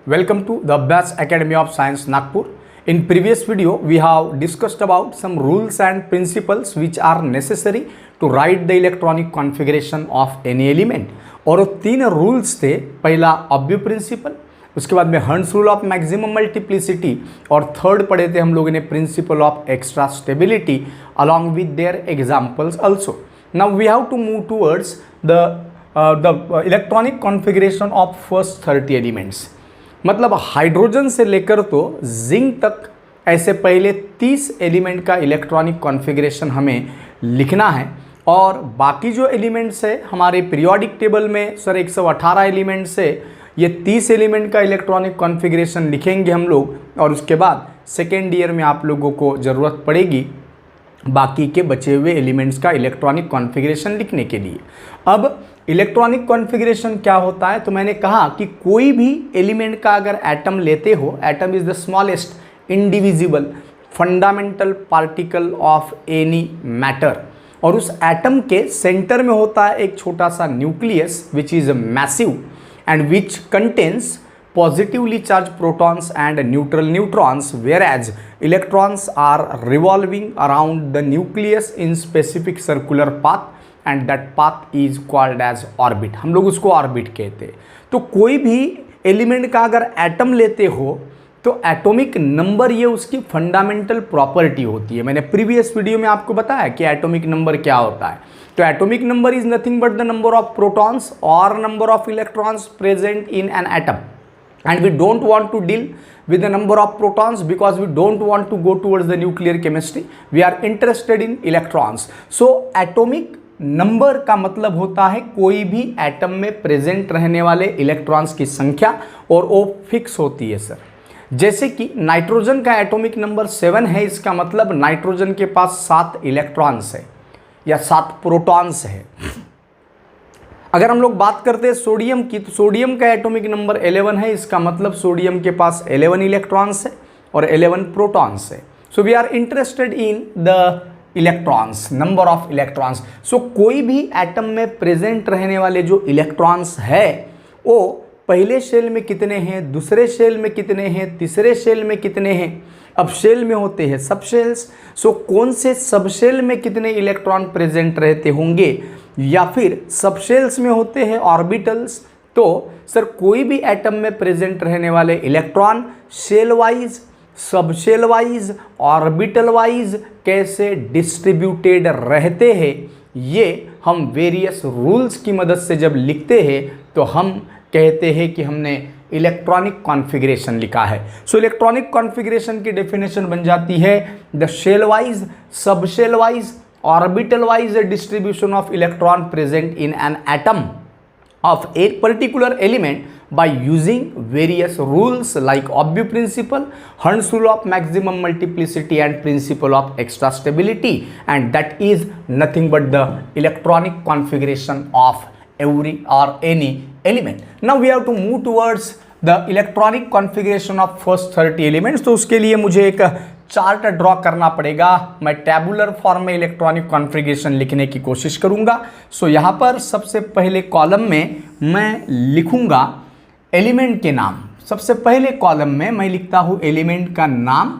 Welcome to the Best Academy of Science Nagpur. In previous video, we have discussed about some rules and principles which are necessary to write the electronic configuration of any element. और वो तीन rules थे, पहला obvious principal, उसके बाद में Hertz rule of maximum multiplicity और third पढ़े थे हम लोगों ने principle of extra stability along with their examples also. Now we have to move towards the electronic configuration of first 30 elements. मतलब हाइड्रोजन से लेकर तो जिंक तक ऐसे पहले 30 एलिमेंट का इलेक्ट्रॉनिक कॉन्फ़िगरेशन हमें लिखना है. और बाकी जो एलिमेंट्स है हमारे पीरियोडिक टेबल में सर 118 एलिमेंट से ये 30 एलिमेंट का इलेक्ट्रॉनिक कॉन्फ़िगरेशन लिखेंगे हम लोग. और उसके बाद सेकेंड ईयर में आप लोगों को ज़रूरत पड़ेगी बाकी के बचे हुए एलिमेंट्स का इलेक्ट्रॉनिक कॉन्फ़िगरेशन लिखने के लिए. अब इलेक्ट्रॉनिक कॉन्फ़िगरेशन क्या होता है, तो मैंने कहा कि कोई भी एलिमेंट का अगर एटम लेते हो, atom is the smallest indivisible fundamental particle of any matter. और उस एटम के सेंटर में होता है एक छोटा सा nucleus which is massive and which contains positively charged protons and neutral neutrons, whereas electrons are revolving around the nucleus in specific circular path and that path is called as orbit. हम लोग उसको orbit कहते हैं. तो कोई भी element का अगर एटम लेते हो तो एटॉमिक नंबर ये उसकी फंडामेंटल प्रॉपर्टी होती है. मैंने प्रीवियस वीडियो में आपको बताया कि एटॉमिक नंबर क्या होता है. तो atomic number is nothing but the number of protons और number of electrons present in an atom. And we don't want to deal with the number of protons because we don't want to go towards the nuclear chemistry. We are interested in electrons. So atomic number का मतलब होता है कोई भी atom में present रहने वाले electrons की संख्या और वो फिक्स होती है सर. जैसे कि नाइट्रोजन का एटॉमिक नंबर 7 है, इसका मतलब नाइट्रोजन के पास 7 इलेक्ट्रॉन्स है या 7 प्रोटॉन्स है. अगर हम लोग बात करते हैं सोडियम की, तो सोडियम का एटॉमिक नंबर 11 है, इसका मतलब सोडियम के पास 11 इलेक्ट्रॉन्स है और 11 प्रोटॉन्स है. So we are interested in the electrons, number of electrons. So कोई भी एटम में प्रेजेंट रहने वाले जो इलेक्ट्रॉन्स है वो पहले शेल में कितने हैं, दूसरे शेल में कितने हैं, तीसरे शेल में कितने हैं. अब शेल में होते हैं सब शेल्स. सो कौन से सब शेल में कितने इलेक्ट्रॉन प्रेजेंट रहते होंगे, या फिर सब शेल्स में होते हैं ऑर्बिटल्स. तो सर कोई भी एटम में प्रेजेंट रहने वाले electron shell wise, sub shell wise, orbital wise कैसे डिस्ट्रीब्यूटेड रहते हैं, ये हम वेरियस रूल्स की मदद से जब लिखते हैं तो हम कहते हैं कि हमने इलेक्ट्रॉनिक कॉन्फ़िगरेशन लिखा है. सो इलेक्ट्रॉनिक कॉन्फ़िगरेशन की डेफिनेशन बन जाती है the shell wise, sub shell wise, orbital wise distribution of electron present in an atom of a particular element by using various rules like Abbe principle, Hern's rule of maximum multiplicity and principle of extra stability, and that is nothing but the electronic configuration of every or any element. Now we have to move towards the electronic configuration of first 30 elements. तो उसके लिए मुझे एक chart draw करना पड़ेगा. मैं tabular form में electronic configuration लिखने की कोशिश करूंगा. सो यहाँ पर सबसे पहले कॉलम में मैं लिखूंगा एलिमेंट के नाम. सबसे पहले कॉलम में मैं लिखता हूँ एलिमेंट का नाम.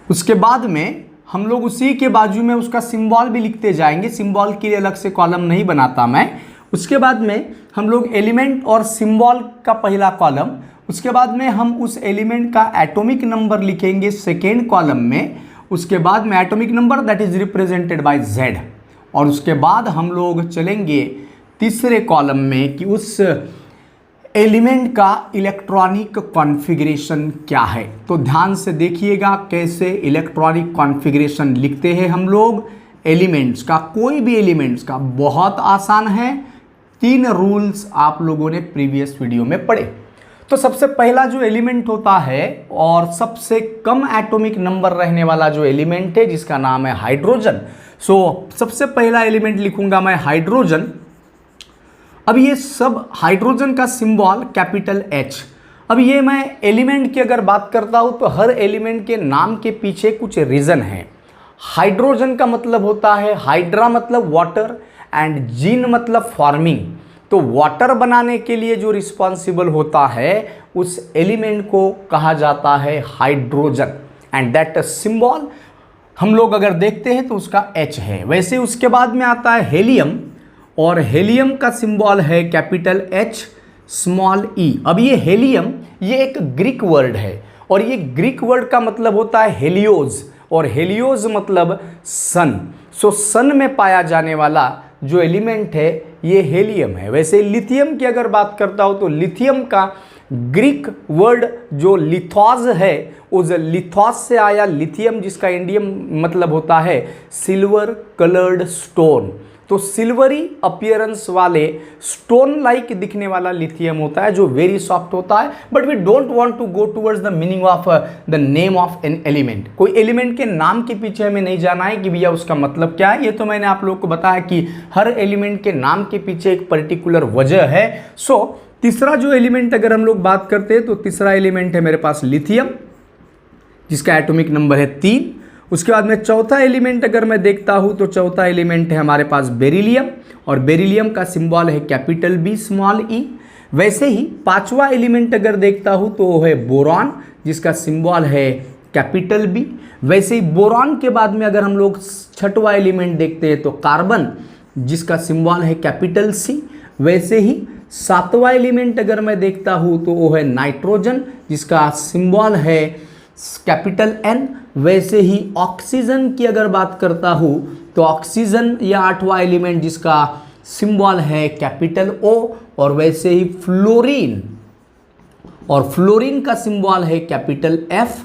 उसके बाद में हम लोग उसी के बाजू में उसका सिंबल भी लिखते जाएंगे. सिंबल के लिए अलग से कॉलम नहीं बनाता मैं. उसके बाद में हम लोग एलिमेंट और सिंबल का पहला कॉलम, उसके बाद में हम उस एलिमेंट का एटॉमिक नंबर लिखेंगे सेकेंड कॉलम में. उसके बाद में atomic number that is represented by Z. और उसके बाद हम लोग चलेंगे तीसरे कॉलम में कि उस एलिमेंट का इलेक्ट्रॉनिक कॉन्फ़िगरेशन क्या है. तो ध्यान से देखिएगा कैसे इलेक्ट्रॉनिक कॉन्फ़िगरेशन लिखते हैं हम लोग एलिमेंट्स का, कोई भी एलिमेंट्स का. बहुत आसान है, 3 रूल्स आप लोगों ने प्रीवियस वीडियो में पढ़े. तो सबसे पहला जो एलिमेंट होता है और सबसे कम एटॉमिक नंबर रहने वाला जो एलिमेंट है जिसका नाम है हाइड्रोजन. सो सबसे पहला एलिमेंट लिखूंगा मैं हाइड्रोजन. अब ये सब हाइड्रोजन का सिंबल कैपिटल H. अब ये मैं एलिमेंट की अगर बात करता हूं तो हर एलिमेंट के नाम के पीछे कुछ रीजन है. हाइड्रोजन का मतलब होता है, हाइड्रा मतलब वाटर एंड जीन मतलब फॉर्मिंग. तो वाटर बनाने के लिए जो रिस्पॉन्सिबल होता है उस एलिमेंट को कहा जाता है हाइड्रोजन, एंड दैट सिंबल हम लोग अगर देखते हैं तो उसका H है। वैसे उसके बाद में आता है हेलियम, और हेलियम का सिंबल है कैपिटल H स्मॉल e। अब ये हेलियम ये एक ग्रीक वर्ड है, और ये ग्रीक वर्ड का मतलब होता है हेलियोज, और हेलियोज मतलब सन। सो सन में पाया जाने वाला जो एलिमेंट है ये हेलियम है। वैसे लिथियम की अगर बात करता हूँ तो लिथियम का ग्रीक वर्ड जो लिथोस है, उस लिथोस से आया लिथियम, जिसका इंडियम मतलब होता है सिल्वर कलर्ड स्टोन। तो सिल्वरी अपीयरेंस वाले स्टोन लाइक दिखने वाला लिथियम होता है जो वेरी सॉफ्ट होता है। But we don't want to go towards the meaning of the name of an element. कोई एलिमेंट के नाम के पीछे हमें नहीं जाना है कि भैया उसका मतलब क्या है। ये तो मैंने आप लोगों को बताया कि हर एलिमेंट के नाम के पीछे एक पर्टिकुलर वजह है। सो तीसरा जो एलिमेंट अगर हम लोग बात करते हैं तो तीसरा एलिमेंट है मेरे पास लिथियम, जिसका एटॉमिक नंबर है 3। उसके बाद में चौथा एलिमेंट अगर मैं देखता हूं तो चौथा एलिमेंट है हमारे पास बेरिलियम, और बेरिलियम का सिंबल है कैपिटल B स्मॉल e। वैसे ही पांचवा एलिमेंट अगर देखता हूं तो वो है बोरॉन, जिसका सिंबल है कैपिटल B। वैसे ही बोरॉन के बाद में अगर हम लोग छठवां एलिमेंट देखते हैं तो कार्बन, जिसका सिंबल है कैपिटल C। वैसे ही सातवां एलिमेंट अगर मैं देखता हूं तो वो है नाइट्रोजन, जिसका सिंबल है कैपिटल N। वैसे ही ऑक्सीजन की अगर बात करता हूं तो ऑक्सीजन या आठवां एलिमेंट जिसका सिंबल है कैपिटल O। और वैसे ही फ्लोरीन, और फ्लोरीन का सिंबल है कैपिटल F।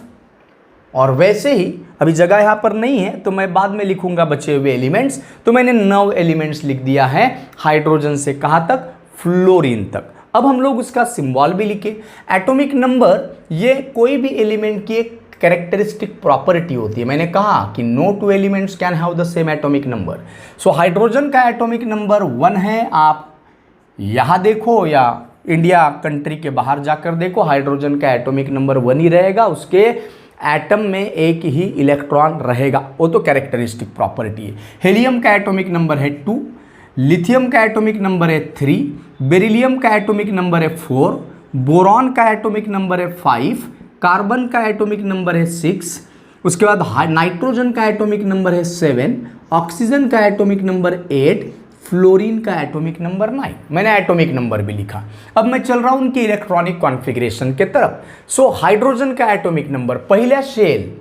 और वैसे ही अभी जगह यहाँ पर नहीं है तो मैं बाद में लिखूंगा बचे हुए एलिमेंट्स। तो मैंने 9 एलिमेंट्स लिख दिया है, हाइड्रोजन से कहाँ तक, फ्लोरीन तक। अब हम लोग उसका सिंबल भी लिखे। एटॉमिक नंबर ये कोई भी एलिमेंट की एक कैरेक्टरिस्टिक प्रॉपर्टी होती है। मैंने कहा कि no two elements can have the same atomic number. So hydrogen का एटॉमिक नंबर 1 है। आप यहाँ देखो या इंडिया कंट्री के बाहर जाकर देखो, हाइड्रोजन का एटॉमिक नंबर 1 ही रहेगा। उसके एटम में एक ही इलेक्ट्रॉन रहेगा, वो तो कैरेक्टरिस्टिक प्रॉपर्टी है। हेलियम का एटॉमिक नंबर है 2, लिथियम का एटॉमिक नंबर है 3, बेरिलियम का एटॉमिक नंबर है 4, बोरॉन का एटॉमिक नंबर है 5, कार्बन का एटॉमिक नंबर है 6, उसके बाद नाइट्रोजन का एटॉमिक नंबर है 7, ऑक्सीजन का एटॉमिक नंबर 8, फ्लोरीन का एटॉमिक नंबर 9। मैंने एटॉमिक नंबर भी लिखा। अब मैं चल रहा हूं उनकी इलेक्ट्रॉनिक कॉन्फ़िगरेशन के तरफ। सो हायड्रोजन का एटॉमिक नंबर, पहिल्या शेल,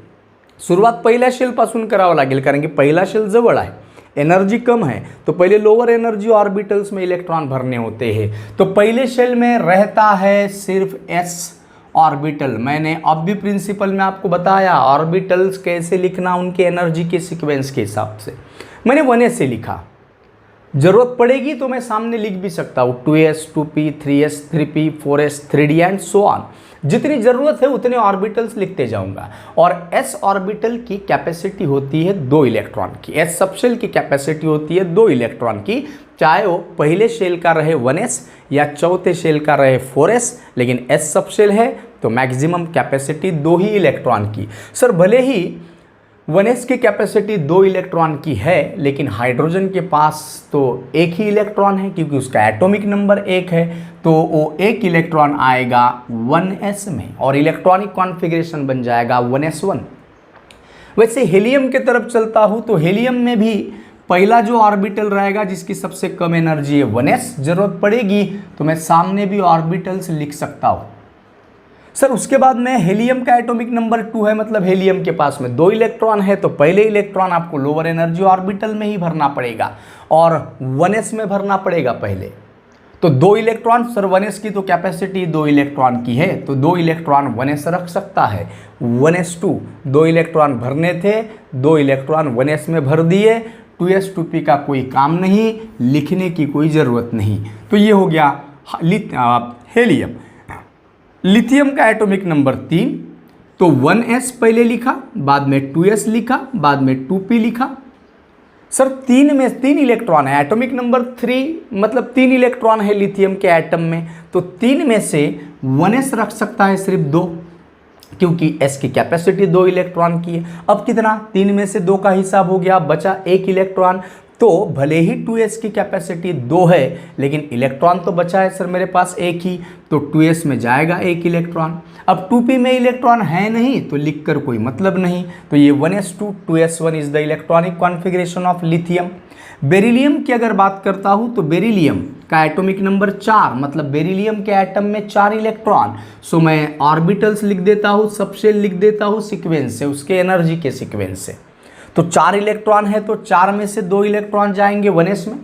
सुरुवात पहिल्या शेलपासून करावं लागेल कारण की पहिला शेल जवळ आहे, एनर्जी कम है, तो पहले लोअर एनर्जी ऑर्बिटल्स में इलेक्ट्रॉन भरने होते हैं। तो पहले शेल में रहता है सिर्फ s ऑर्बिटल। मैंने अब भी प्रिंसिपल में आपको बताया ऑर्बिटल्स कैसे लिखना उनके एनर्जी के सीक्वेंस के हिसाब से। मैंने 1s से लिखा, जरूरत पड़ेगी तो मैं सामने लिख भी सकता हूँ 2s, 2p, 3s, 3p, 4s, 3d and so on. जितनी ज़रूरत है उतने ऑर्बिटल्स लिखते जाऊंगा। और s ऑर्बिटल की कैपेसिटी होती है 2 इलेक्ट्रॉन की, s सबशेल की कैपेसिटी होती है 2 इलेक्ट्रॉन की, चाहे वो पहले शेल का रहे 1s या चौथे शेल का रहे 4s, लेकिन s सबशेल है तो मैक्सिमम कैपेसिटी 2 ही इलेक्ट्रॉन की। सर भले ही 1s की कैपेसिटी 2 इलेक्ट्रॉन की है, लेकिन हाइड्रोजन के पास तो 1 ही इलेक्ट्रॉन है क्योंकि उसका एटॉमिक नंबर 1 है, तो वो 1 इलेक्ट्रॉन आएगा 1s में और इलेक्ट्रॉनिक कॉन्फ़िगरेशन बन जाएगा 1s1। वैसे हीलियम के तरफ चलता हूँ तो हीलियम में भी पहला जो ऑर्बिटल रहेगा जिसकी सबसे कम एनर्जी है 1s, जरूरत पड़ेगी तो मैं सामने भी ऑर्बिटल्स लिख सकता हूँ। सर उसके बाद में हीलियम का एटॉमिक नंबर 2 है, मतलब हीलियम के पास में 2 इलेक्ट्रॉन है, तो पहले इलेक्ट्रॉन आपको लोअर एनर्जी ऑर्बिटल में ही भरना पड़ेगा और 1s में भरना पड़ेगा पहले। तो 2 इलेक्ट्रॉन, सर 1s की तो कैपेसिटी 2 इलेक्ट्रॉन की है, तो 2 इलेक्ट्रॉन 1s रख सकता है, 1s2 2 इलेक्ट्रॉन भरने थे, 2 इलेक्ट्रॉन 1s में भर दिए, 2s 2p का कोई काम नहीं, लिखने की कोई ज़रूरत नहीं। तो ये हो गया हीलियम। लिथियम का एटॉमिक नंबर 3, तो 1s पहले लिखा, बाद में 2s लिखा, बाद में 2p लिखा। सर 3 में 3 इलेक्ट्रॉन है, एटॉमिक नंबर 3 मतलब 3 इलेक्ट्रॉन है लिथियम के एटम में, तो 3 में से 1s रख सकता है सिर्फ 2, क्योंकि s की कैपेसिटी 2 इलेक्ट्रॉन की है। अब कितना, 3 में से 2 का हिसाब हो गया, बचा 1 इलेक्ट्रॉन, तो भले ही 2s की कैपेसिटी 2 है, लेकिन इलेक्ट्रॉन तो बचा है सर मेरे पास एक ही, तो 2s में जाएगा एक इलेक्ट्रॉन। अब 2p में इलेक्ट्रॉन है नहीं तो लिखकर कोई मतलब नहीं, तो ये 1s2 2s1 is the electronic configuration of lithium. Beryllium की अगर बात करता हूँ तो बेरिलियम का एटॉमिक नंबर 4, मतलब बेरिलियम के एटम में 4 इलेक्ट्रॉन। सो मैं ऑर्बिटल्स लिख देता हूँ, सबशेल लिख देता हूँ सीक्वेंस से, उसके एनर्जी के सीक्वेंस से। तो 4 इलेक्ट्रॉन है तो 4 में से 2 इलेक्ट्रॉन जाएंगे 1s में,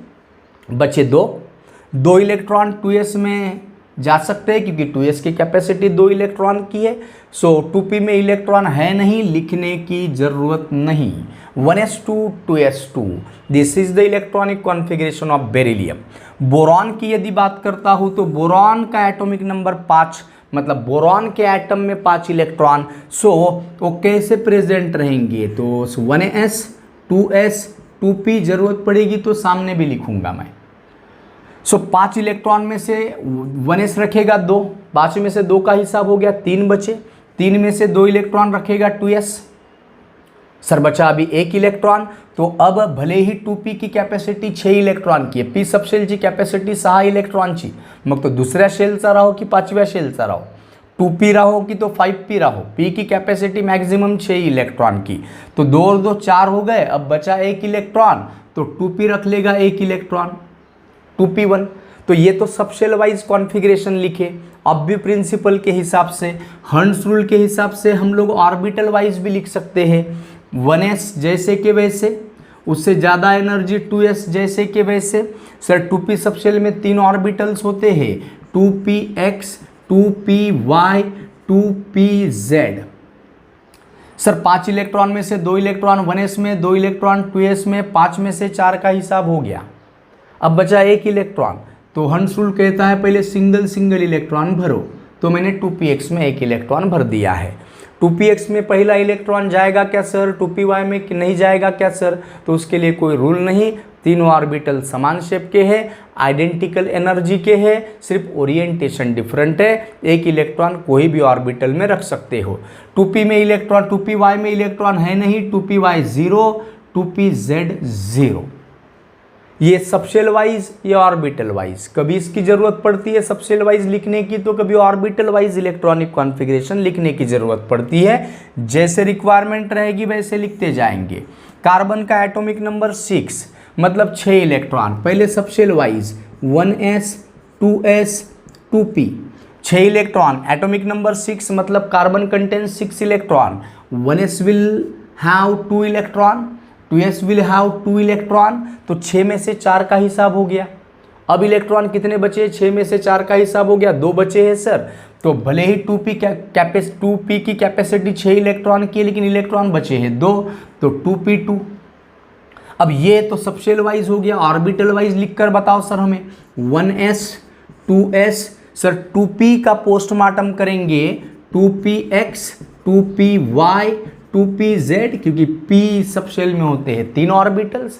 बचे 2 इलेक्ट्रॉन 2s में जा सकते हैं क्योंकि 2s की कैपेसिटी 2 इलेक्ट्रॉन की है। सो 2p में इलेक्ट्रॉन है नहीं, लिखने की जरूरत नहीं। 1s2 2s2 this is the electronic configuration of beryllium. Boron की यदि बात करता हूँ तो बोरॉन का एटॉमिक नंबर 5, मतलब बोरॉन के एटम में 5 इलेक्ट्रॉन। सो वो कैसे प्रेजेंट रहेंगे, तो 1s 2s 2p जरूरत पड़ेगी तो सामने भी लिखूंगा मैं। सो 5 इलेक्ट्रॉन में से 1s रखेगा 2, 5 में से 2 का हिसाब हो गया 3 बचे, 3 में से 2 इलेक्ट्रॉन रखेगा 2s, सर बचा अभी 1 इलेक्ट्रॉन। तो अब भले ही 2p की कैपेसिटी 6 इलेक्ट्रॉन की है, p सब शेलची कैपेसिटी 6 इलेक्ट्रॉनची, मग तो दुसऱ्या शेलचा राहो की 5व्या शेलचा राहो, 2p राहो की तो 5p राहो, p की कैपेसिटी मैक्सिमम 6 इलेक्ट्रॉन की, तो 2 और 2 4 हो गए। अब बचा 1 इलेक्ट्रॉन, तो 2p रख लेगा 1 इलेक्ट्रॉन 2p1। तो ये तो सबशेल वाइज कॉन्फ़िगरेशन लिखे। अब भी प्रिंसिपल के हिसाब से, हंस रूल के हिसाब से हम लोग ऑर्बिटल वाइज भी लिख सकते हैं। 1s जैसे के वैसे, उससे ज़्यादा एनर्जी 2s जैसे के वैसे। सर 2p सबशेल में 3 ऑर्बिटल्स होते हैं, 2px 2py 2pz। Sir 5 electron में से 2 इलेक्ट्रॉन 1s में, 2 इलेक्ट्रॉन 2s में, 5 में से 4 का हिसाब हो गया। अब बचा 1 इलेक्ट्रॉन, तो हंस रूल कहता है पहले सिंगल इलेक्ट्रॉन भरो, तो मैंने 2px में 1 इलेक्ट्रॉन भर दिया है। 2px में पहला इलेक्ट्रॉन जाएगा क्या सर, 2py में नहीं जाएगा क्या सर, तो उसके लिए कोई रूल नहीं। तीनों ऑर्बिटल समान शेप के हैं, आइडेंटिकल एनर्जी के हैं, सिर्फ ओरिएंटेशन डिफरेंट है। 1 इलेक्ट्रॉन कोई भी ऑर्बिटल में रख सकते हो। 2p में इलेक्ट्रॉन, 2py में इलेक्ट्रॉन है नहीं, 2py 0 2pz 0। ये सबशेल वाइज, ये ऑर्बिटल वाइज। कभी इसकी जरूरत पड़ती है सबशेल वाइज लिखने की, तो कभी ऑर्बिटल वाइज इलेक्ट्रॉनिक कॉन्फ़िगरेशन लिखने की जरूरत पड़ती है। जैसे रिक्वायरमेंट रहेगी वैसे लिखते जाएंगे। कार्बन का एटॉमिक नंबर 6, मतलब 6 इलेक्ट्रॉन। पहले subshell wise 1s 2s 2p, 6 electron, atomic number 6, मतलब carbon contains 6 electron. 1s will have 2 electron, 2s will have 2 electron, तो 6 में से 4 का हिसाब हो गया। अब इलेक्ट्रॉन कितने बचे, 6 में से 4 का हिसाब हो गया, 2 बचे हैं सर। तो भले ही 2p की कैपेसिटी 6 इलेक्ट्रॉन की है, लेकिन इलेक्ट्रॉन बचे हैं 2, तो 2p2। अब ये तो सबशेल वाइज हो गया। ऑर्बिटल वाइज लिखकर बताओ सर हमें। 1s 2s, सर 2p का पोस्टमार्टम करेंगे 2px 2py 2pz, क्योंकि p सबशेल में होते हैं 3 ऑर्बिटल्स।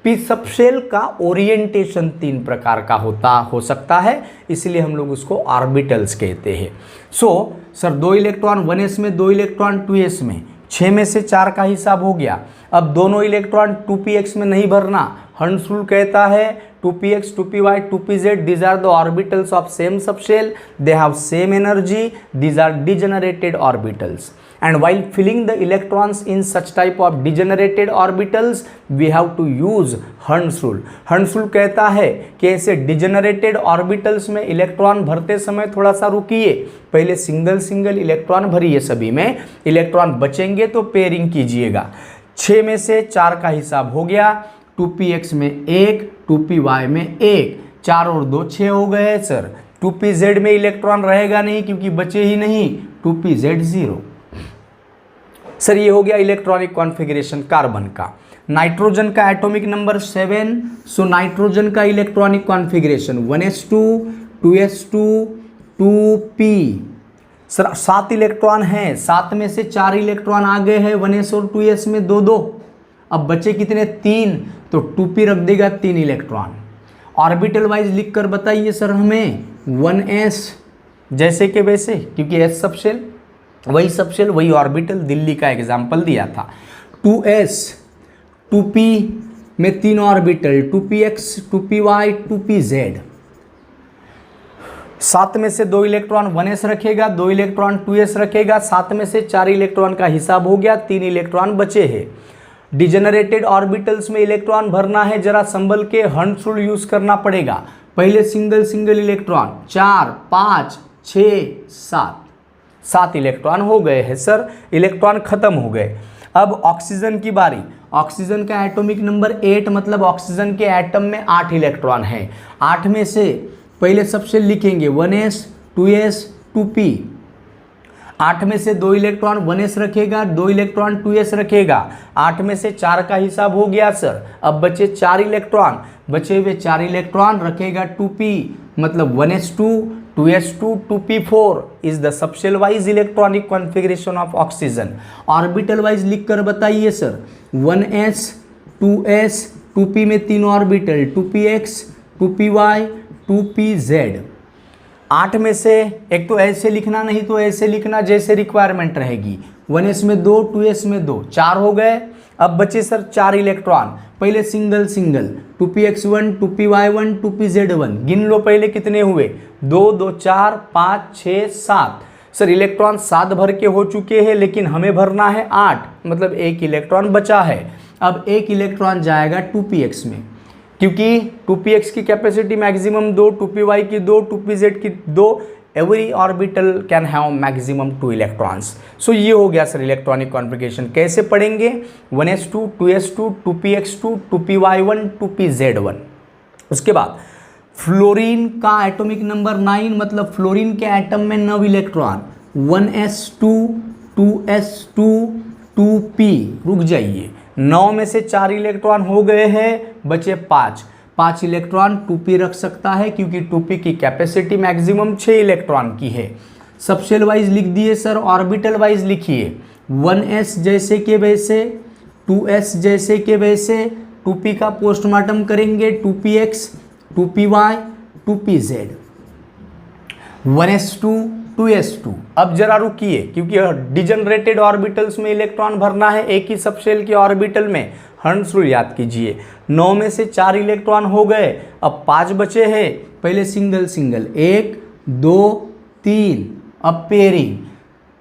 p सबशेल का ओरिएंटेशन 3 प्रकार का हो सकता है, इसलिए हम लोग उसको ऑर्बिटल्स कहते हैं। सर 2 इलेक्ट्रॉन 1s में, 2 इलेक्ट्रॉन 2s में, 6 में से 4 का हिसाब हो गया। अब दोनों इलेक्ट्रॉन 2px में नहीं भरना। हंस रूल कहता है 2px 2py 2pz, these are the orbitals of same subshell, they have same energy, these are degenerated orbitals. And while filling the electrons in such type of degenerated orbitals, we have to use हंस rule. हंस rule कहता है कि ऐसे degenerated orbitals में electron भरते समय थोड़ा सा रुकिए, पहले सिंगल इलेक्ट्रॉन भरिए, सभी में इलेक्ट्रॉन बचेंगे तो पेयरिंग कीजिएगा। 6 में से 4 का हिसाब हो गया, 2px में 1, 2py में 1, 4 और 2 6 हो गए सर। 2pz में इलेक्ट्रॉन रहेगा नहीं क्योंकि बचे ही नहीं, 2pz 0। सर ये हो गया इलेक्ट्रॉनिक कॉन्फ़िगरेशन कार्बन का। नाइट्रोजन का एटॉमिक नंबर 7, सो नाइट्रोजन का electronic configuration 1s2 2s2 2p। Sir 7 electron हैं, 7 में से 4 इलेक्ट्रॉन आ गए हैं 1s और 2s में 2-2। अब बचे कितने, 3, तो 2p रख देगा 3 इलेक्ट्रॉन। ऑर्बिटल वाइज लिख कर बताइए सर हमें। 1s जैसे के वैसे, क्योंकि s सबशेल वही सबशेल वही ऑर्बिटल, दिल्ली का एग्जाम्पल दिया था। 2s 2p में 3 ऑर्बिटल 2px 2py 2pz। 7 में से 2 इलेक्ट्रॉन 1s रखेगा, 2 इलेक्ट्रॉन 2s रखेगा, 7 में से 4 इलेक्ट्रॉन का हिसाब हो गया, 3 इलेक्ट्रॉन बचे हैं। डिजेनरेटेड ऑर्बिटल्स में इलेक्ट्रॉन भरना है, जरा संभल के हंड्स रूल यूज करना पड़ेगा। पहले सिंगल सिंगल इलेक्ट्रॉन 4 5 6 7 इलेक्ट्रॉन हो गए हैं सर, इलेक्ट्रॉन खत्म हो गए। अब ऑक्सीजन की बारी। ऑक्सीजन का एटॉमिक नंबर 8, मतलब ऑक्सीजन के एटम में 8 इलेक्ट्रॉन है। 8 में से पहले सबसे लिखेंगे 1s 2s 2p। 8 में से 2 इलेक्ट्रॉन 1s रखेगा, 2 इलेक्ट्रॉन 2s रखेगा। 8 में से 4 का हिसाब हो गया सर। अब बचे 4 इलेक्ट्रॉन, बचे हुए 4 इलेक्ट्रॉन रखेगा 2p, मतलब 1s2 2s2 2p4 is the subshell wise electronic configuration of oxygen. Orbital wise लिख कर बताइए सर। 1s 2s 2p में 3 ऑर्बिटल 2px 2py 2pz। 8 में से एक तो ऐसे लिखना, नहीं तो ऐसे लिखना, जैसे रिक्वायरमेंट रहेगी। 1s में 2 2s में 2, 4 हो गए। अब बचे सर 4 इलेक्ट्रॉन, पहले single single 2px1 2py1 2pz1। गिन लो पहले कितने हुए, 2 2 4 5 6 7। सर इलेक्ट्रॉन 7 भर के हो चुके हैं, लेकिन हमें भरना है 8, मतलब 1 इलेक्ट्रॉन बचा है। अब 1 इलेक्ट्रॉन जाएगा 2px में, क्योंकि 2px की कैपेसिटी मैक्सिमम 2, 2py की 2, 2pz की 2। Every orbital can have maximum 2 electrons. So ये हो गया सर इलेक्ट्रॉनिक कॉन्फ़िगरेशन। कैसे पढ़ेंगे, 1s2 2s2 2px2 2py1 2pz1। उसके बाद फ्लोरीन का एटॉमिक नंबर 9, मतलब फ्लोरीन के एटम में 9 इलेक्ट्रॉन 1s2 2s2 2p। रुक जाइए, 9 में से 4 इलेक्ट्रॉन हो गए हैं, बचे 5 इलेक्ट्रॉन 2p रख सकता है, क्योंकि 2p की कैपेसिटी मैक्सिमम 6 इलेक्ट्रॉन की है। सबशेल वाइज लिख दिए सर। ऑर्बिटल वाइज लिखिए, 1s जैसे के वैसे, 2s जैसे के वैसे, 2p का पोस्टमार्टम करेंगे 2px 2py 2pz 1s2 2s2। अब जरा रुकिए, क्योंकि डिजनरेटेड ऑर्बिटल्स में इलेक्ट्रॉन भरना है एक ही सबशेल के ऑर्बिटल में। हंड्स रूल याद कीजिए। 9 में से 4 इलेक्ट्रॉन हो गए, अब 5 बचे हैं। पहले सिंगल सिंगल 1 2 3, अब पेयरिंग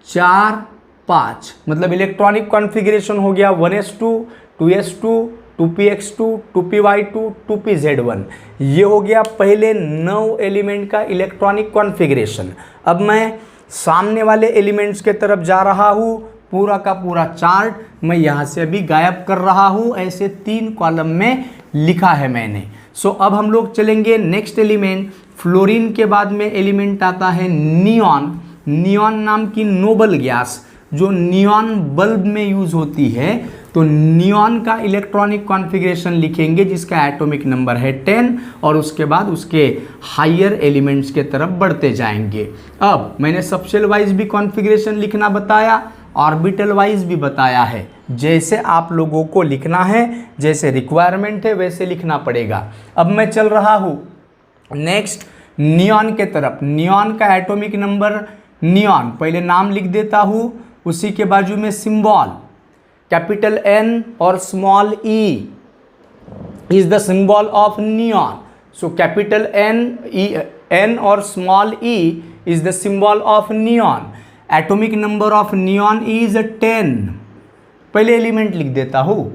4 5, मतलब इलेक्ट्रॉनिक कॉन्फ़िगरेशन हो गया 1s2 2s2 2px2 2py2 2pz1। ये हो गया पहले 9 एलिमेंट का इलेक्ट्रॉनिक कॉन्फ़िगरेशन। अब मैं सामने वाले एलिमेंट्स के तरफ जा रहा हूँ। पूरा का पूरा चार्ट मैं यहाँ से अभी गायब कर रहा हूँ, ऐसे 3 कॉलम में लिखा है मैंने। सो अब हम लोग चलेंगे नेक्स्ट एलिमेंट। फ्लोरीन के बाद में एलिमेंट आता है नियॉन। नियॉन नाम की नोबल गैस जो नियॉन बल्ब में यूज होती है, तो नियॉन का इलेक्ट्रॉनिक कॉन्फ़िगरेशन लिखेंगे जिसका एटॉमिक नंबर है 10, और उसके बाद उसके हायर एलिमेंट्स के तरफ बढ़ते जाएंगे। अब मैंने सबशेल वाइज भी कॉन्फ़िगरेशन लिखना बताया, ऑर्बिटल वाइज भी बताया है। जैसे आप लोगों को लिखना है, जैसे रिक्वायरमेंट है वैसे लिखना पड़ेगा। अब मैं चल रहा हूँ नेक्स्ट नियॉन के तरफ। नियॉन का एटॉमिक नंबर, नियॉन पहले नाम लिख देता हूँ, उसी के बाजू में सिंबल कैपिटल N और small e is the symbol of neon. So capital N और small e is the symbol of neon. Atomic number of neon is 10। पहले एलिमेंट लिख देता हूँ।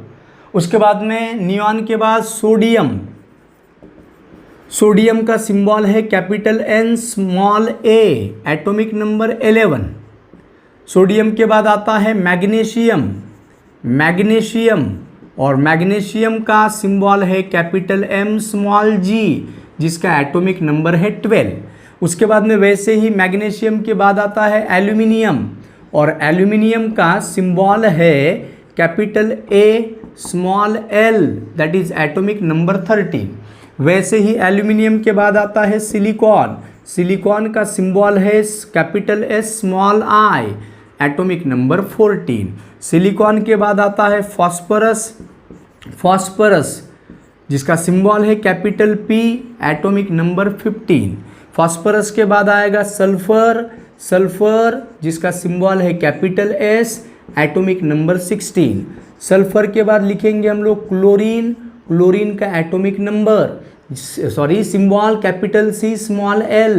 उसके बाद में नियॉन के बाद सोडियम। सोडियम का सिंबल है capital N small a, atomic number 11। Sodium के बाद आता है मैग्नीशियम। मैग्नीशियम, और मैग्नीशियम का सिंबल है कैपिटल M स्मॉल g, जिसका एटॉमिक नंबर है 12। उसके बाद में वैसे ही मैग्नीशियम के बाद आता है एल्यूमिनियम, और एल्यूमिनियम का सिंबल है capital A small l, that is atomic number 13। वैसे ही एल्यूमिनियम के बाद आता है सिलिकॉन। सिलिकॉन का सिंबल है capital S small i, atomic number 14। Silicon के बाद आता है फॉस्फोरस। फॉस्फोरस जिसका सिंबल है capital P, atomic number 15। Phosphorus के बाद आएगा सल्फर। सल्फर जिसका सिंबल है capital S, atomic number 16। Sulphur के बाद लिखेंगे हम लोग क्लोरीन। क्लोरीन का atomic number, sorry symbol capital C small L,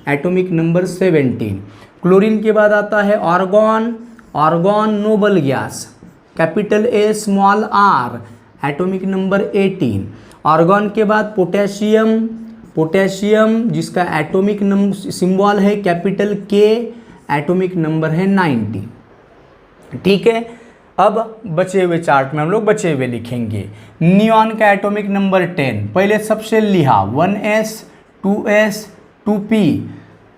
atomic number 17। Chlorine के बाद आता है argon, argon noble gas, capital A small R, atomic number 18। Argon के बाद पोटेशियम, पोटेशियम जिसका एटॉमिक नंबर सिंबल है कैपिटल के, एटॉमिक नंबर है 90। ठीक है, अब बचे हुए चार्ट में हम लोग बचे हुए लिखेंगे। नियॉन का एटॉमिक नंबर 10, पहले सबसे लिहा 1s 2s 2p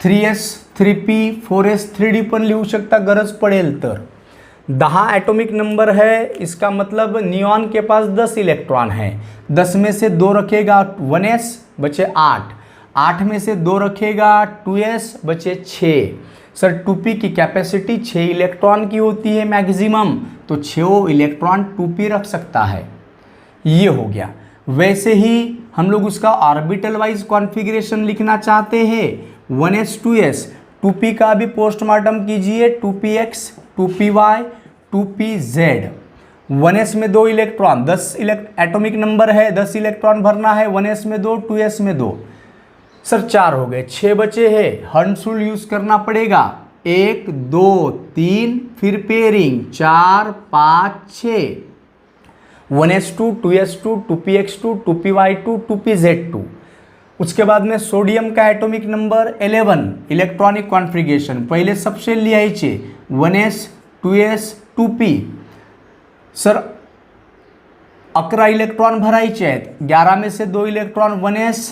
3s 3p 4s 3d पण लिहू शकता गरज पडेल तर। 10 एटॉमिक नंबर है, इसका मतलब नियॉन के पास 10 इलेक्ट्रॉन है। 10 में से 2 रखेगा 1s, बचे 8, 8 में से 2 रखेगा 2s, बचे 6। सर 2p की कैपेसिटी 6 इलेक्ट्रॉन की होती है मैक्सिमम, तो 6 इलेक्ट्रॉन 2p रख सकता है। ये हो गया। वैसे ही हम लोग उसका ऑर्बिटल वाइज कॉन्फ़िगरेशन लिखना चाहते हैं, 1s 2s 2p का भी पोस्टमार्टम कीजिए, 2px 2py 2pz। 1s में 2 इलेक्ट्रॉन, 10 एटॉमिक नंबर है, 10 इलेक्ट्रॉन भरना है, 1s में 2 2s में 2, सर 4 हो गए, 6 बचे हैं। हंस रूल यूज करना पड़ेगा, 1 2 3 फिर pairing 4 5 6, 1s2 2s2 2px2 2py2 2pz2। उसके बाद में सोडियम का एटॉमिक नंबर 11, इलेक्ट्रॉनिक कॉन्फ़िगरेशन पहले सबसे लिहायचे 1s 2s 2p। Sir 11 electron भरायचे आहेत, 11 में से 2 इलेक्ट्रॉन 1s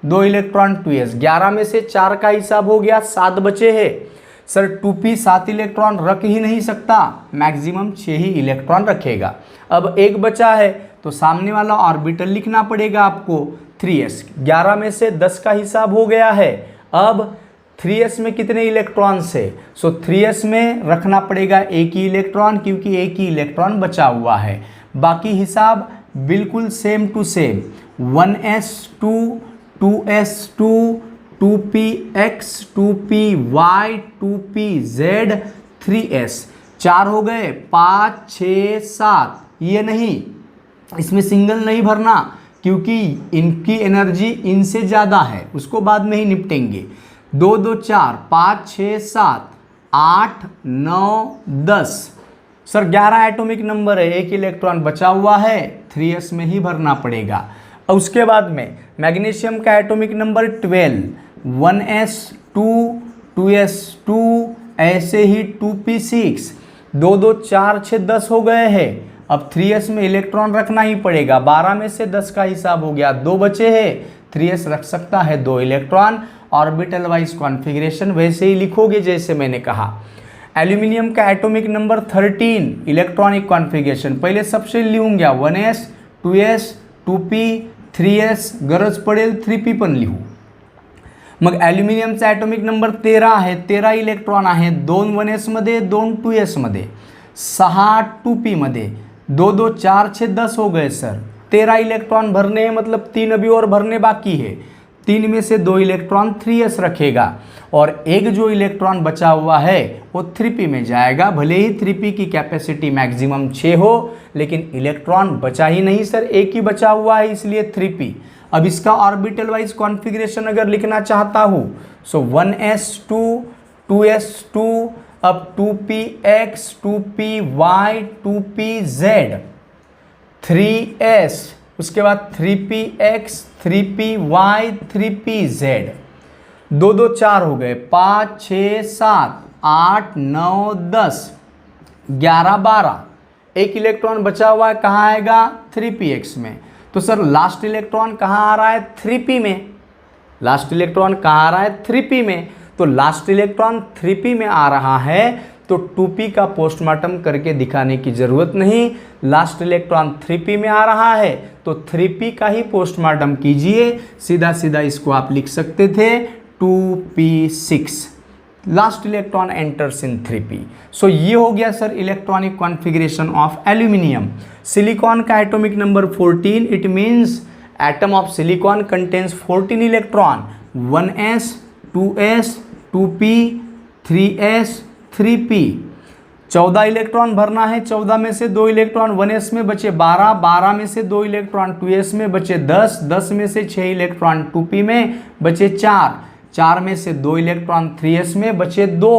2 इलेक्ट्रॉन 2s, 11 में से 4 का हिसाब हो गया, 7 बचे हैं। सर 2p 7 इलेक्ट्रॉन रख ही नहीं सकता, मैक्सिमम 6 ही इलेक्ट्रॉन रखेगा। अब एक बचा है तो सामने वाला ऑर्बिटल लिखना पड़ेगा आपको 3s। 11 में से 10 का हिसाब हो गया है। अब 3s में कितने इलेक्ट्रॉन्स है, सो 3s में रखना पड़ेगा एक ही इलेक्ट्रॉन, क्योंकि एक ही इलेक्ट्रॉन बचा हुआ है। बाकी हिसाब बिल्कुल same to same, 1s2 2s2 2px 2py 2pz 3s। 4 हो गए, 5 6 7। ये नहीं, इसमें सिंगल नहीं भरना क्योंकि इनकी एनर्जी इनसे ज़्यादा है, उसको बाद में ही निपटेंगे। 2 2 4 5 6 7 8 9 10। सर 11 एटॉमिक नंबर है, एक इलेक्ट्रॉन बचा हुआ है, 3s में ही भरना पड़ेगा। और उसके बाद में मैग्नीशियम का एटॉमिक नंबर 12, 1s2 2s2 ऐसे ही 2p6, 2 2 4 6 10 हो गए हैं। अब 3s में इलेक्ट्रॉन रखना ही पड़ेगा, 12 में से 10 का हिसाब हो गया, 2 बचे हैं, 3s रख सकता है 2 इलेक्ट्रॉन। ऑर्बिटल वाइज कॉन्फ़िगरेशन वैसे ही लिखोगे जैसे मैंने कहा। एल्यूमिनियम का एटॉमिक नंबर 13, इलेक्ट्रॉनिक कॉन्फ़िगरेशन पहले सबसे लिहूंगा 1s 2s 2p 3s, गरज पडेल 3p पण लिहू। मग ॲल्युमिनियमचा ॲटॉमिक नंबर 13 आहे, 13 इलेक्ट्रॉन आहे, 2 1s मध्ये 2 2s मध्ये, 6 2p मध्ये, 2 2 4 6 10 हो गए सर। 13 इलेक्ट्रॉन भरने हैं, मतलब 3 अभी और भरने बाकी है। 3 में से 2 इलेक्ट्रॉन 3s रखेगा और एक जो इलेक्ट्रॉन बचा हुआ है वो 3p में जाएगा। भले ही 3p की कैपेसिटी मैक्सिमम 6 हो, लेकिन इलेक्ट्रॉन बचा ही नहीं सर, एक ही बचा हुआ है, इसलिए 3p। अब इसका ऑर्बिटल वाइज कॉन्फ़िगरेशन अगर लिखना चाहता हूँ, सो 1s2 2s2 अब 2px 2py 2pz 3s, उसके बाद 3px 3py 3pz। 2 2 4 हो गए, 5 6 7 8 9 10 11 12, एक इलेक्ट्रॉन बचा हुआ है, कहाँ आएगा 3px में। तो सर लास्ट इलेक्ट्रॉन कहाँ आ रहा है 3p में, लास्ट इलेक्ट्रॉन कहाँ आ रहा है 3p में। तो लास्ट इलेक्ट्रॉन 3p में आ रहा है तो 2p का पोस्टमार्टम करके दिखाने की ज़रूरत नहीं। लास्ट इलेक्ट्रॉन 3p में आ रहा है तो 3p का ही पोस्टमार्टम कीजिए, सीधा सीधा इसको आप लिख सकते थे 2p6, last electron enters in 3p। So ये हो गया sir electronic configuration of aluminium. Silicon का atomic number 14, it means atom of silicon contains 14 electron, 1s 2s 2p 3s 3p। 14 electron भरना है, 14 में से 2 इलेक्ट्रॉन 1s में बचे 12, 12 में से 2 इलेक्ट्रॉन 2s में बचे 10, 10 में से 6 इलेक्ट्रॉन 2p में बचे 4, 4 में से 2 इलेक्ट्रॉन 3s में बचे 2।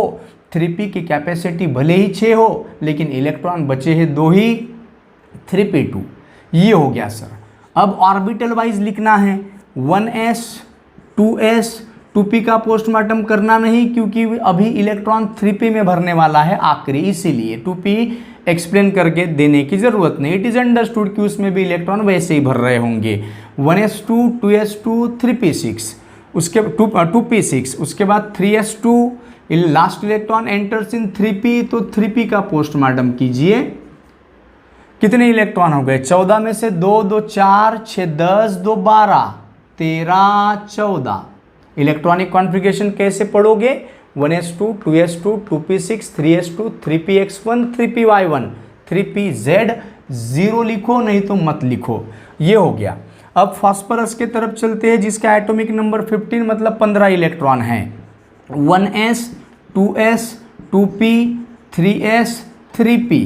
3p की कैपेसिटी भले ही 6 हो लेकिन इलेक्ट्रॉन बचे हैं 2 ही, 3p2। ये हो गया सर। अब ऑर्बिटल वाइज लिखना है, 1s 2s 2p का पोस्टमार्टम करना नहीं क्योंकि अभी इलेक्ट्रॉन 3p में भरने वाला है आखिरी, इसीलिए 2p एक्सप्लेन करके देने की जरूरत नहीं। इट इज अंडरस्टूड कि उसमें भी इलेक्ट्रॉन वैसे ही भर रहे होंगे। 1s2 2s2 3p6 उसके 2p6 उसके बाद 3s2 last electron enters in 3p, तो 3p का पोस्टमार्टम कीजिए। कितने इलेक्ट्रॉन हो गए? 14 में से 2 2 4 6 10 2 12 13 14। इलेक्ट्रॉनिक कॉन्फ़िगरेशन कैसे पढ़ोगे? 1s2 2s2 2p6 3s2 3px1 3py1 3pz 0 लिखो, नहीं तो मत लिखो। ये हो गया। अब फास्फोरस के तरफ चलते हैं जिसका एटॉमिक नंबर 15 मतलब 15 इलेक्ट्रॉन हैं। 1s 2s 2p 3s 3p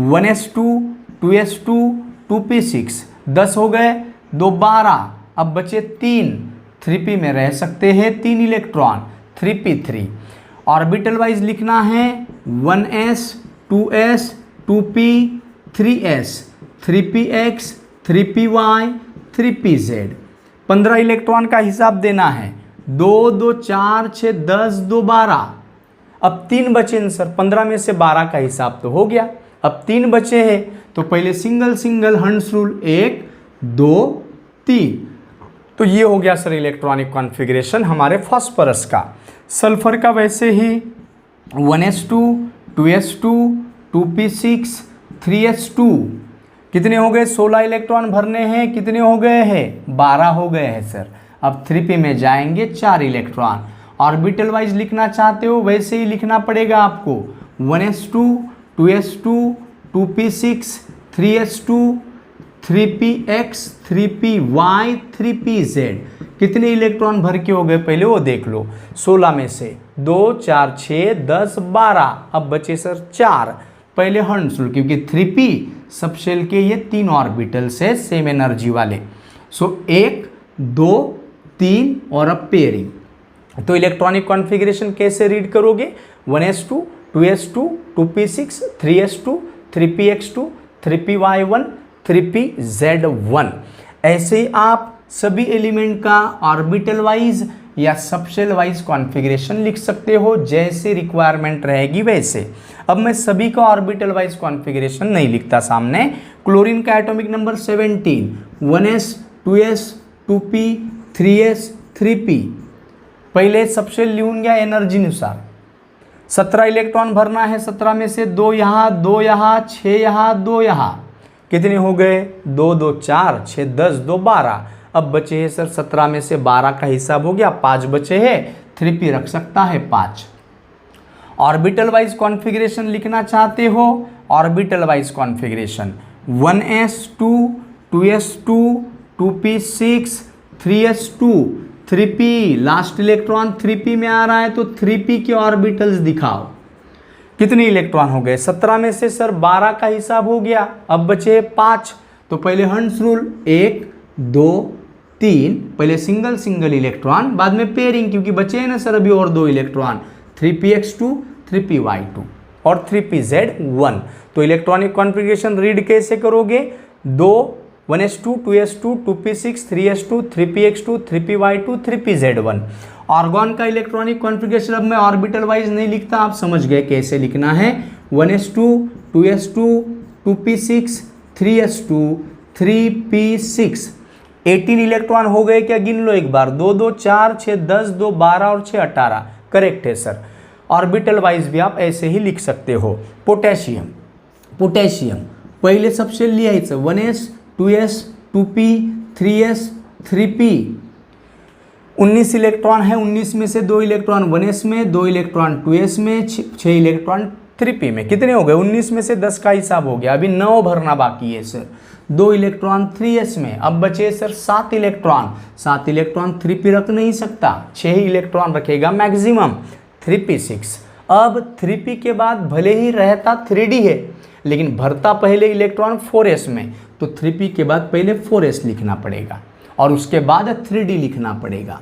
1s2 2s2 2p6 10 हो गए, 2 12, अब बचे 3, 3p में रह सकते हैं 3 इलेक्ट्रॉन 3p3। ऑर्बिटल वाइज लिखना है 1s 2s 2p 3s 3px 3py 3pz। 15 electron का हिसाब देना है, 2 2 4 6 10 2 12। अब 3 बचे न सर, 15 में से 12 का हिसाब तो हो गया, अब 3 बचे हैं तो पहले सिंगल सिंगल हंस रूल 1 2 3। तो ये हो गया सर इलेक्ट्रॉनिक कॉन्फ़िगरेशन हमारे फास्फोरस का। सल्फर का वैसे ही 1s2 2s2 2p6 3s2 कितने हो गए? 16 इलेक्ट्रॉन भरने हैं, कितने हो गए हैं? 12 हो गए हैं सर। अब 3p में जाएंगे 4 इलेक्ट्रॉन। ऑर्बिटल वाइज लिखना चाहते हो वैसे ही लिखना पड़ेगा आपको, 1s2 2s2 2p6 3s2 3px 3py 3pz। कितने इलेक्ट्रॉन भर के हो गए पहले वो देख लो। 16 में से 2 4 6 10 12, अब बचे सर 4। पहले हंस लो क्योंकि 3p सब शेल के ये 3 ऑर्बिटल्स है सेम एनर्जी वाले। सो 1 2 3 और अब पेयरिंग। तो इलेक्ट्रॉनिक कॉन्फ़िगरेशन कैसे रीड करोगे? 1s2 2s2 2p6 3s2 3px2 3py1 3pz1। ऐसे ही आप सभी एलिमेंट का ऑर्बिटल वाइज या सबशेल वाइज कॉन्फ़िगरेशन लिख सकते हो, जैसे रिक्वायरमेंट रहेगी वैसे। अब मैं सभी का ऑर्बिटल वाइज कॉन्फ़िगरेशन नहीं लिखता सामने। क्लोरीन का atomic number 17, 1s 2s 2p 3s 3p। पहले सबशेल लिहून घ्या एनर्जीनुसार। 17 इलेक्ट्रॉन भरना है, 17 में से 2 यहाँ 2 यहाँ 6 यहाँ 2 यहाँ, कितने हो गए? 2 2 4 6 10 2 12। अब बचे हैं सर 17 में से 12 का हिसाब हो गया, 5 बचे हैं, 3p रख सकता है 5। ऑर्बिटल वाइज कॉन्फ़िगरेशन लिखना चाहते हो, orbital wise configuration 1s2 2s2 2p6 3s2 3p। Last electron 3p में आ रहा है तो 3p के ऑर्बिटल्स दिखाओ। कितने इलेक्ट्रॉन हो गए? 17 में से सर 12 का हिसाब हो गया, अब बचे 5। तो पहले हंस रूल 1 2 3, पहले सिंगल सिंगल इलेक्ट्रॉन, बाद में पेयरिंग क्योंकि बचे हैं ना सर अभी और 2 इलेक्ट्रॉन, 3px2 3py2 और 3pz1। तो इलेक्ट्रॉनिक कॉन्फ़िगरेशन रीड कैसे करोगे? 2 1s2 2s2 2p6 3s2 3px2 3py2 3pz1। Argon का इलेक्ट्रॉनिक कॉन्फ़िगरेशन अब मैं ऑर्बिटल वाइज नहीं लिखता, आप समझ गए कैसे लिखना है। 1s2 2s2 2p6 3s2 3p6। 18 electron हो गए क्या? गिन लो एक बार, 2 2 4 6 10 2 12 और 6 18। करेक्ट है सर। ऑर्बिटल वाइज भी आप ऐसे ही लिख सकते हो। पोटेशियम, पोटेशियम पहले सबसे लिहायचं 1s 2s 2p 3s 3p। 19 electron है, 19 में से 2 इलेक्ट्रॉन 1s में, 2 इलेक्ट्रॉन 2s में, 6 इलेक्ट्रॉन 3p में। कितने हो गए? 19 में से 10 का हिसाब हो गया, अभी 9 भरना बाकी है सर। 2 इलेक्ट्रॉन 3s में, अब बचे सर 7 इलेक्ट्रॉन। 3p रख नहीं सकता, 6 ही इलेक्ट्रॉन रखेगा मैक्सिमम, 3p6। अब 3p के बाद भले ही रहता 3d है, लेकिन भरता पहले इलेक्ट्रॉन 4s में, तो 3p के बाद पहले 4s लिखना पड़ेगा और उसके बाद 3d लिखना पड़ेगा।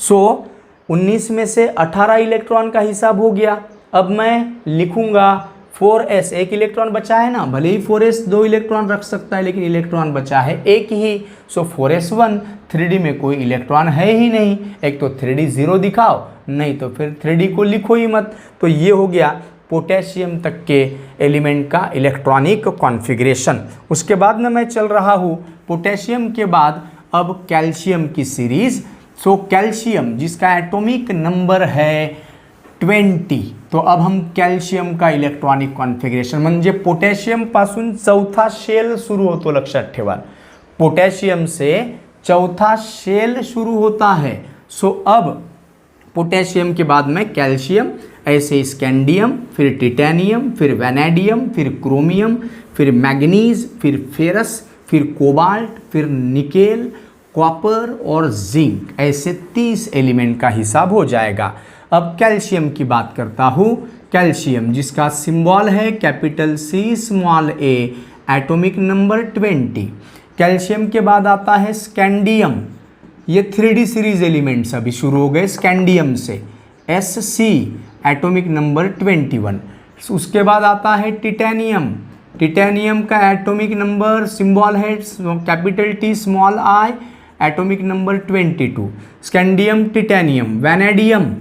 सो 19 में से 18 इलेक्ट्रॉन का हिसाब हो गया। अब मैं लिखूंगा 4s, एक इलेक्ट्रॉन बचा है ना, भले ही 4s 2 इलेक्ट्रॉन रख सकता है, लेकिन इलेक्ट्रॉन बचा है एक ही। सो 4s1, 3d में कोई इलेक्ट्रॉन है ही नहीं, एक तो 3d 0 दिखाओ, नहीं तो फिर 3d को लिखो ही मत। तो ये हो गया पोटेशियम तक के एलिमेंट का इलेक्ट्रॉनिक कॉन्फ़िगरेशन। उसके बाद में मैं चल रहा हूँ पोटेशियम के बाद अब कैल्शियम की सीरीज। सो कैल्शियम जिसका एटॉमिक नंबर है 20, तो अब हम कैल्शियम का इलेक्ट्रॉनिक कॉन्फिगरेशन म्हणजे पोटॅशियम पासून चौथा शेल सुरू होतो, लक्षात ठेवा, पोटॅशियम से चौथा शेल शुरू होता है। सो अब पोटैशियम के बाद में कैल्शियम, ऐसे स्कैंडियम, फिर टिटेनियम, फिर वैनेडियम, फिर क्रोमियम, फिर मैग्नीज, फिर फेरस, फिर कोबाल्ट, फिर निकेल, कॉपर और जिंक, ऐसे 30 एलिमेंट का हिसाब हो जाएगा। अब कैल्शियम की बात करता हूँ। कैल्शियम जिसका सिंबल है capital C small a, atomic number 20। Calcium के बाद आता है स्कैंडियम, ये 3D सीरीज एलिमेंट्स अभी शुरू हो गए स्कैंडियम से, Sc एटॉमिक नंबर 21। उसके बाद आता है टिटेनियम, टिटेनियम का एटॉमिक नंबर सिंबल है capital T small i, atomic number 22। Scandium titanium, vanadium,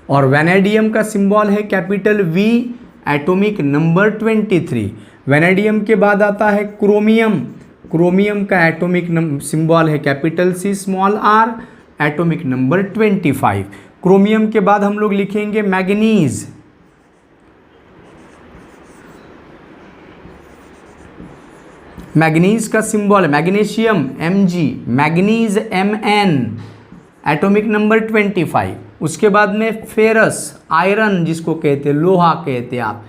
और वैनेडियम का सिंबल है capital V, atomic number 23। Vanadium के बाद आता है क्रोमियम, क्रोमियम का एटॉमिक सिंबल है capital C small r, atomic number 25। Chromium के बाद हम लोग लिखेंगे मैग्नीज, मैग्नीज का सिंबल है magnesium Mg, manganese Mn, atomic number 25। उसके बाद में फेरस, आयरन जिसको कहते हैं लोहा कहते हैं आप,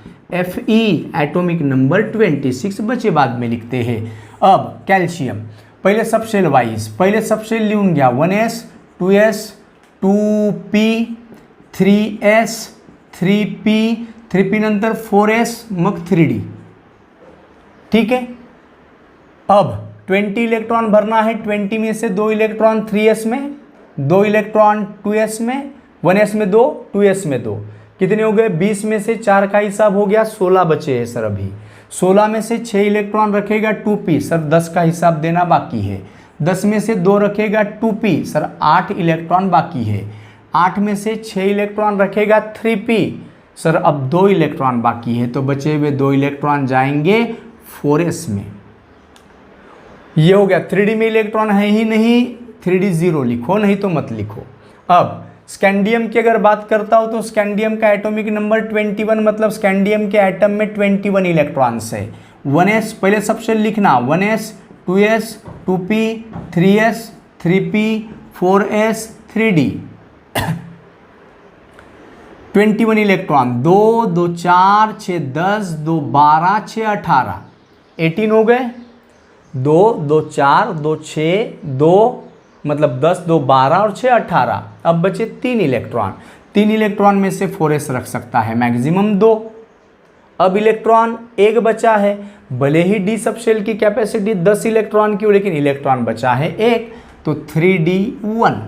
Fe, एटॉमिक नंबर 26, बचे बाद में लिखते हैं। अब कैल्शियम पहले सब शेल वाइज, पहले सब शेल लिहून घ्या 1s, 2s, 2p, 3s, 3p, 3p नंतर 4s, मग 3d, ठीक है। अब 20 इलेक्ट्रॉन भरना है, 20 में से 2 इलेक्ट्रॉन 3s में, 2 इलेक्ट्रॉन 2s में, 1s में 2, 2s में 2, कितने हो गए 20 में से 4 का हिसाब हो गया, 16 बचे हैं सर अभी। 16 में से 6 इलेक्ट्रॉन रखेगा 2p, सर 10 का हिसाब देना बाकी है। 10 में से 2 रखेगा 2p, सर 8 इलेक्ट्रॉन बाकी है। 8 में से 6 इलेक्ट्रॉन रखेगा 3p, सर अब 2 इलेक्ट्रॉन बाकी है, तो बचे हुए 2 इलेक्ट्रॉन जाएंगे 4s में। ये हो गया। 3d में इलेक्ट्रॉन है ही नहीं, 3d 0 लिखो, नहीं तो मत लिखो। अब स्कैंडियम की अगर बात करता हूँ तो स्कैंडियम का एटॉमिक नंबर 21, मतलब स्कैंडियम के एटम में 21 इलेक्ट्रॉन्स है। 1s पहले सबसे लिखना, 1s, 2s, 2p, 3s, 3p, 4s, 3d, 21 electron, 2, 2, 4, 6, 10, 2, 12, 6, 18, 18 हो गए। 2, 2, 4, 2, 6, 2, मतलब 10, 2, 12 और 6, 18। अब बचे 3 इलेक्ट्रॉन, 3 इलेक्ट्रॉन में से 4s रख सकता है मैक्सिमम 2। अब इलेक्ट्रॉन एक बचा है, भले ही डी सबशेल की कैपेसिटी 10 इलेक्ट्रॉन की हो, लेकिन इलेक्ट्रॉन बचा है एक, तो 3d1।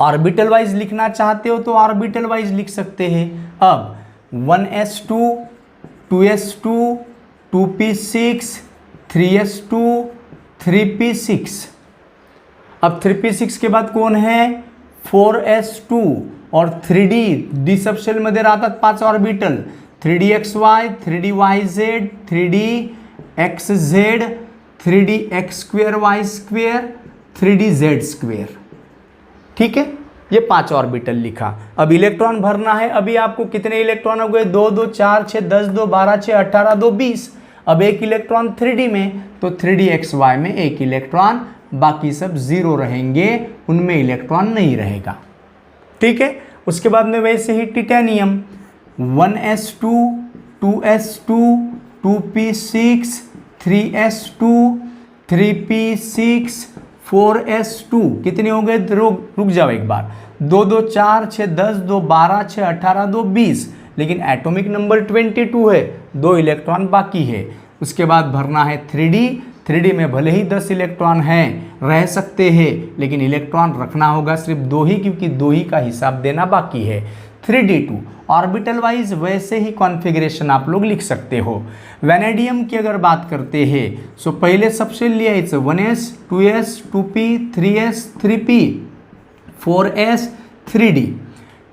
ऑर्बिटल वाइज लिखना चाहते हो तो ऑर्बिटल वाइज लिख सकते हैं। अब 1s2, 2s2, 2p6, 3s2, 3p6। अब 3p6 के बाद कोण है 4s2 और 3d, डी सबशेल मध्ये राहतात 5 orbital, 3dxy, 3dyz, 3dxz, 3dx2y2, 3dz2, ठीक है। ये 5 ऑर्बिटल लिखा। अब इलेक्ट्रॉन भरना है, अभी आपको कितने इलेक्ट्रॉन हो गए 2, 2, 4, 6, 10, 2, 12, 6, 18, 2, 20। अब एक इलेक्ट्रॉन 3d में, तो 3dxy में एक इलेक्ट्रॉन, बाकी सब 0 रहेंगे, उनमें इलेक्ट्रॉन नहीं रहेगा, ठीक है। उसके बाद में वैसे ही titanium 1s2, 2s2, 2p6, 3s2, 3p6, 4s2, कितने हो गए, रुक जाओ एक बार, 2 2 4 6 10 2 12 6 18 2 20, लेकिन एटॉमिक नंबर 22 है, 2 इलेक्ट्रॉन बाकी है। उसके बाद भरना है 3D में भले ही 10 इलेक्ट्रॉन हैं, रह सकते हैं, लेकिन इलेक्ट्रॉन रखना होगा सिर्फ 2 ही, क्योंकि 2 ही का हिसाब देना बाकी है। 3D2 ऑर्बिटल वाइज वैसे ही कॉन्फ़िगरेशन आप लोग लिख सकते हो। वैनेडियम की अगर बात करते हैं सो पहले सबसे लिहायचं 1s 2s 2p 3s 3p 4s 3d।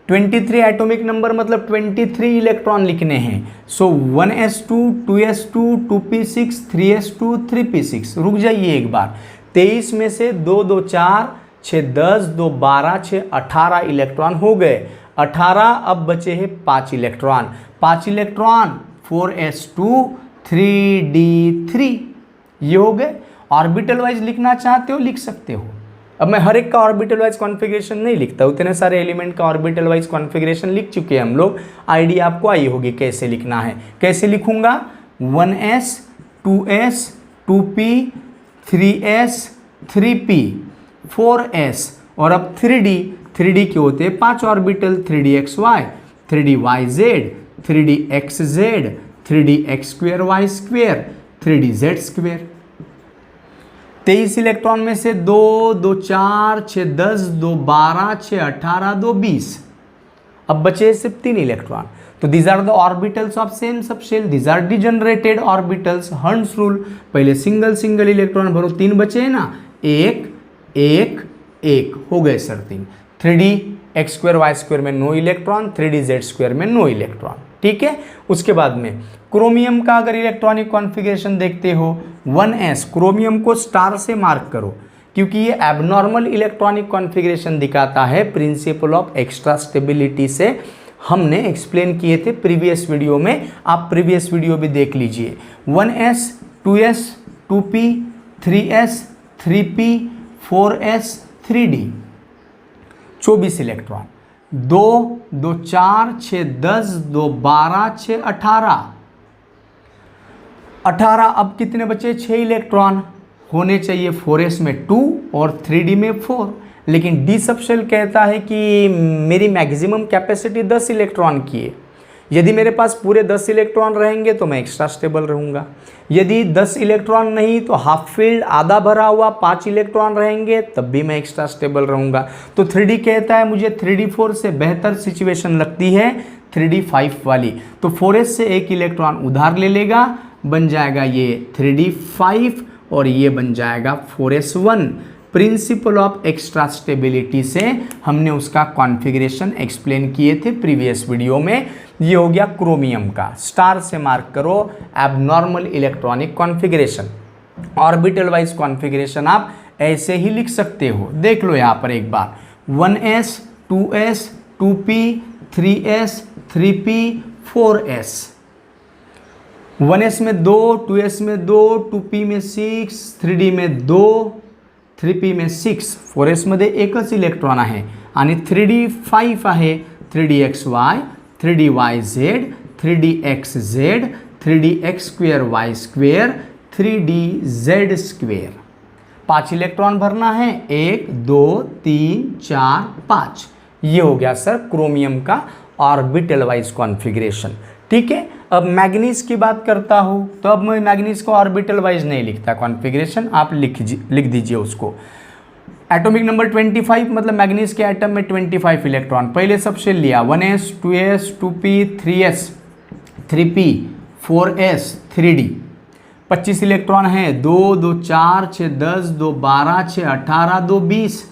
23 atomic number मतलब 23 इलेक्ट्रॉन लिखने हैं। सो 1s2 2s2 2p6 3s2 3p6। रुक जाइए एक बार, 23 में से 2 2 4 6 10 2 12 6 18 इलेक्ट्रॉन हो गए। 18 अब बचे हैं 5 इलेक्ट्रॉन। 5 इलेक्ट्रॉन 4s2 3d3, ये हो गए। ऑर्बिटल वाइज लिखना चाहते हो लिख सकते हो। अब मैं हर एक का ऑर्बिटल वाइज कॉन्फ़िगरेशन नहीं लिखता, उतने सारे एलिमेंट का ऑर्बिटल वाइज कॉन्फ़िगरेशन लिख चुके हैं हम लोग, आइडिया आपको आई होगी कैसे लिखना है। कैसे लिखूंगा? 1s 2s 2p 3s 3p 4s और अब 3d के होते हैं 5 orbital, 3dxy 3dyz 3dxz 3dx2y2 3dz2। 23 electron में से 2 2 4 6 10 2 12 6 18 2 20, अब बचे सिर्फ 3 इलेक्ट्रॉन। तो these are the orbitals of same subshell, these are degenerated orbitals. Hertz rule, पहले सिंगल इलेक्ट्रॉन भरो, 3 बचे हैं ना, 1 1 1 हो गए सर 3। 3dx2y2 में नो इलेक्ट्रॉन, 3dz2 में नो इलेक्ट्रॉन, ठीक है। उसके बाद में क्रोमियम का अगर इलेक्ट्रॉनिक कॉन्फ़िगरेशन देखते हो 1s, क्रोमियम को स्टार से मार्क करो क्योंकि ये एबनॉर्मल इलेक्ट्रॉनिक कॉन्फ़िगरेशन दिखाता है। प्रिंसिपल ऑफ एक्स्ट्रा स्टेबिलिटी से हमने एक्सप्लेन किए थे प्रीवियस वीडियो में, आप प्रीवियस वीडियो भी देख लीजिए। 1s 2s 2p 3s 3p 4s 3d। 24 electron, 2 2 4 6 10 2 12 6 18 अब कितने बचे? 6 इलेक्ट्रॉन होने चाहिए। 4s में 2 और 3d में 4, लेकिन डी सबशेल कहता है कि मेरी मैक्सिमम कैपेसिटी 10 इलेक्ट्रॉन की है। यदि मेरे पास पूरे 10 इलेक्ट्रॉन रहेंगे तो मैं एक्स्ट्रा स्टेबल रहूँगा। यदि 10 इलेक्ट्रॉन नहीं तो हाफ फील्ड आधा भरा हुआ 5 इलेक्ट्रॉन रहेंगे तब भी मैं एक्स्ट्रा स्टेबल रहूँगा। तो 3D कहता है मुझे 3D4 से बेहतर सिचुएशन लगती है 3D5 वाली। तो 4s से 1 इलेक्ट्रॉन उधार ले लेगा, बन जाएगा ये 3D5 और ये बन जाएगा 4s1। Principal of extra stability से हमने उसका कॉन्फ़िगरेशन एक्सप्लेन किए थे प्रीवियस वीडियो में। ये हो गया क्रोमियम का, स्टार से मार्क करो abnormal electronic configuration. Orbital wise configuration आप ऐसे ही लिख सकते हो, देख लो यहाँ पर एक बार 1s 2s 2p 3s 3p 4s। 1s में 2 2s में 2 2p में 6 3d में 2 3p में 6 4s मध्ये एकच इलेक्ट्रॉन आहे आणि 3d5 आहे 3dxy 3dyz 3dxz 3dx2y2 3dz2। 5 electron भरना है, 1 2 3 4 5। ये हो गया सर क्रोमियम का ऑर्बिटल वाइज कॉन्फ़िगरेशन, ठीक है। अब मैग्नीज की बात करता हूँ तो अब मैं मैग्नीज को ऑर्बिटल वाइज नहीं लिखता कॉन्फ़िगरेशन, आप लिख दीजिए उसको। एटॉमिक नंबर 25 मतलब मैग्नीज के एटम में 25 इलेक्ट्रॉन। पहले सबसे लिया 1s 2s 2p 3s 3p 4s 3d। 25 electron है, 2 2 4 6 10 2 12 6 18 2 20।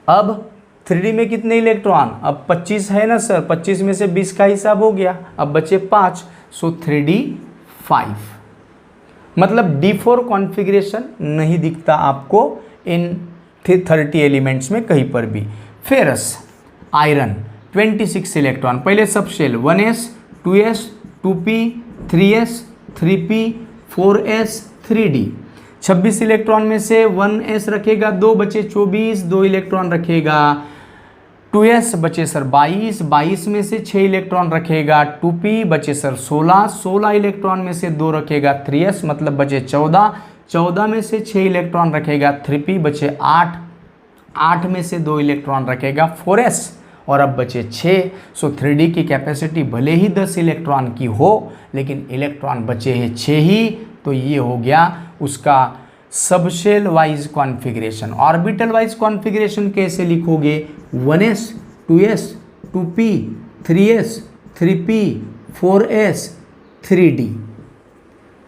अब 3D में कितने इलेक्ट्रॉन? अब 25 है ना सर, 25 में से 20 का हिसाब हो गया, अब बचे 5, सो 3D5। मतलब D4 कॉन्फ़िगरेशन नहीं दिखता आपको इन 30 एलिमेंट्स में कहीं पर भी। Ferrous iron 26 electron. पहले subshell 1s 2s 2p 3s 3p 4s 3d। 26 electron में से 1s रखेगा, 2 बचे 24, 2 इलेक्ट्रॉन रखेगा 2s, बचे सर 22, 22 में से 6 इलेक्ट्रॉन रखेगा 2p, बचे सर 16, 16 इलेक्ट्रॉन में से 2 रखेगा 3s मतलब बचे 14, 14 में से 6 इलेक्ट्रॉन रखेगा 3p, बचे 8, 8 में से 2 इलेक्ट्रॉन रखेगा 4s और अब बचे 6। सो 3D की कैपेसिटी भले ही 10 इलेक्ट्रॉन की हो लेकिन इलेक्ट्रॉन बचे हैं 6 ही, तो ये हो गया उसका subshell wise configuration. Orbital wise configuration कैसे लिखोगे? 1s 2s 2p 3s 3p 4s 3d।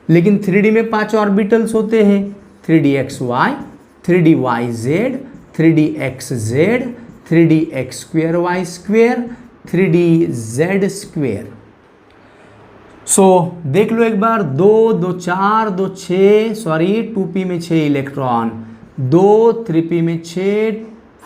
लेकिन 3D में 5 ऑर्बिटल्स होते हैं, 3dxy 3dyz 3dxz 3dx2y2 3dz2। सो देख लो एक बार, 2 2 4 2 6 सॉरी 2p में 6 इलेक्ट्रॉन, 2 3p में 6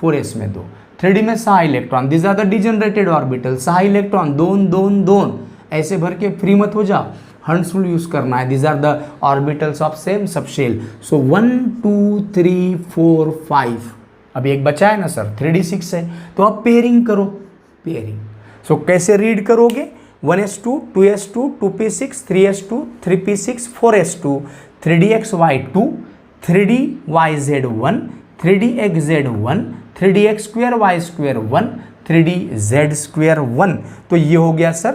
4s में 2, 3d में 6 electron. This are the degenerated orbital, 6 electron 2 2 2 ऐसे भर के फ्री मत हो जाओ, हंड्स रूल यूज करना है। This are the orbitals of same subshell. So 1 2 3 4 5, अभी एक बचा है ना सर, 3d6 है, तो अब पेयरिंग करो, पेयरिंग। सो कैसे रीड करोगे? 1s2 2s2 2p6 3s2 3p6 4s2 3dxy2 3dyz1 3dxz1 3dx2y2 3dz2। तो ये हो गया सर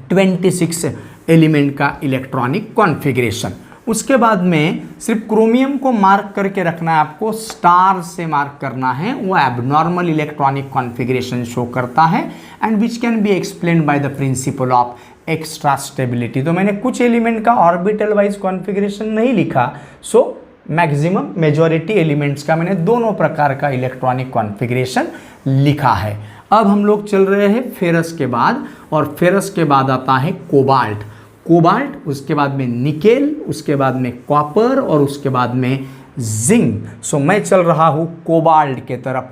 26 एलिमेंट का इलेक्ट्रॉनिक कॉन्फ़िगरेशन। उसके बाद में सिर्फ क्रोमियम को मार्क करके रखना है आपको, स्टार से मार्क करना है, वो एबनॉर्मल इलेक्ट्रॉनिक कॉन्फ़िगरेशन शो करता है and which can be explained by the principal of extra stability. तो मैंने कुछ एलिमेंट का ऑर्बिटल वाइज कॉन्फ़िगरेशन नहीं लिखा, सो मैक्सिमम मेजॉरिटी एलिमेंट्स का मैंने दोनों प्रकार का इलेक्ट्रॉनिक कॉन्फ़िगरेशन लिखा है। अब हम लोग चल रहे हैं फेरस के बाद, और फेरस के बाद आता है कोबाल्ट, कोबाल्ट उसके बाद में निकेल, उसके बाद में कॉपर और उसके बाद में जिंक। सो मैं चल रहा हूँ कोबाल्ट के तरफ।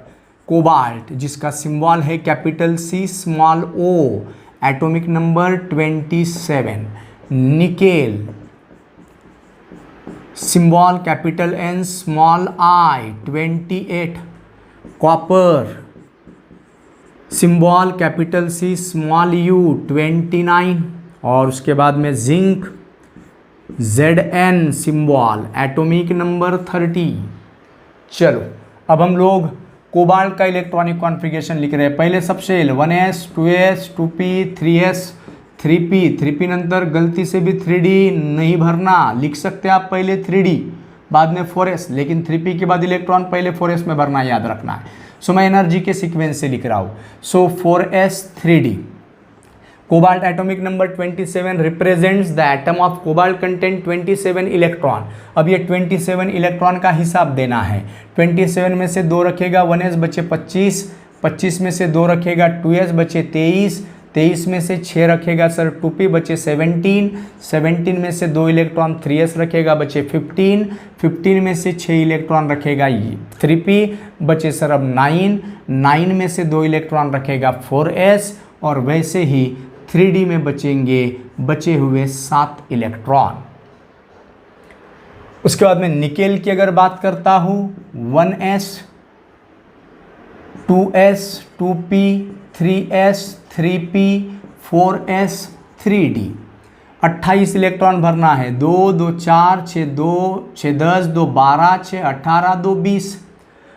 कोबाल्ट जिसका सिंबल है capital C small o, atomic number 27। Nickel symbol capital N small I 28। Copper symbol capital C small u 29। और उसके बाद में zinc Zn symbol atomic number 30। चलो अब हम लोग कोबाल्ट का इलेक्ट्रॉनिक कॉन्फ़िगरेशन लिख रहे हैं। पहले subshell 1s 2s 2p 3s 3p नंतर गलती से भी 3d नहीं भरना, लिख सकते आप पहले 3d बाद में 4s, लेकिन 3p के बाद इलेक्ट्रॉन पहले 4s में भरना, याद रखना है। सो मैं एनर्जी के सीक्वेंस से लिख रहा हूँ। सो 4s 3d। Cobalt atomic number 27 represents the atom of cobalt content 27 electron. अब ये 27 इलेक्ट्रॉन का हिसाब देना है। 27 में से 2 रखेगा 1s बचे 25, 25 में से 2 रखेगा 2s बचे 23, 23 में से 6 रखेगा सर 2p बचे 17, 17 में से 2 इलेक्ट्रॉन 3s रखेगा बचे 15, 15 में से 6 इलेक्ट्रॉन रखेगा 3p बचे सर अब 9, 9 में से 2 इलेक्ट्रॉन रखेगा 4s, और वैसे ही 3d में बचेंगे बचे हुए 7 इलेक्ट्रॉन। उसके बाद में निकेल की अगर बात करता हूँ 1s 2s 2p 3s 3p 4s 3d। 28 electron भरना है, 2 2 4 6 2 6 10 2 12 6 18 2 20।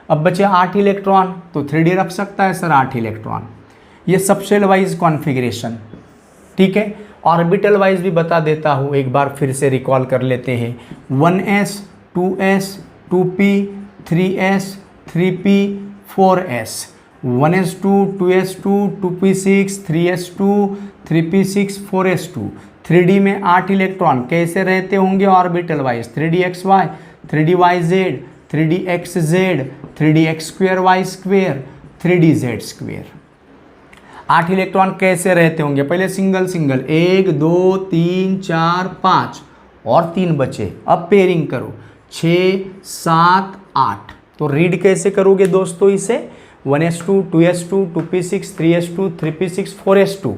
अब बचे 8 इलेक्ट्रॉन, तो 3d रख सकता है सर 8 इलेक्ट्रॉन। ये सबशेल वाइज कॉन्फ़िगरेशन, ठीक है। ऑर्बिटल वाइज भी बता देता हूँ, एक बार फिर से रिकॉल कर लेते हैं। 1s 2s 2p 3s 3p 4s 1s2 2s2 2p6 3s2 3p6 4s2। 3d में 8 इलेक्ट्रॉन कैसे रहते होंगे orbital wise? 3dxy 3dyz 3dxz 3dx2y2 3dz2। 8 electron कैसे रहते होंगे? पहले सिंगल सिंगल 1 2 3 4 5 और 3 बचे। अब पेयरिंग करो 6 7 8। तो रीड कैसे करोगे दोस्तों इसे? 1s2 2s2 2p6 3s2 3p6 4s2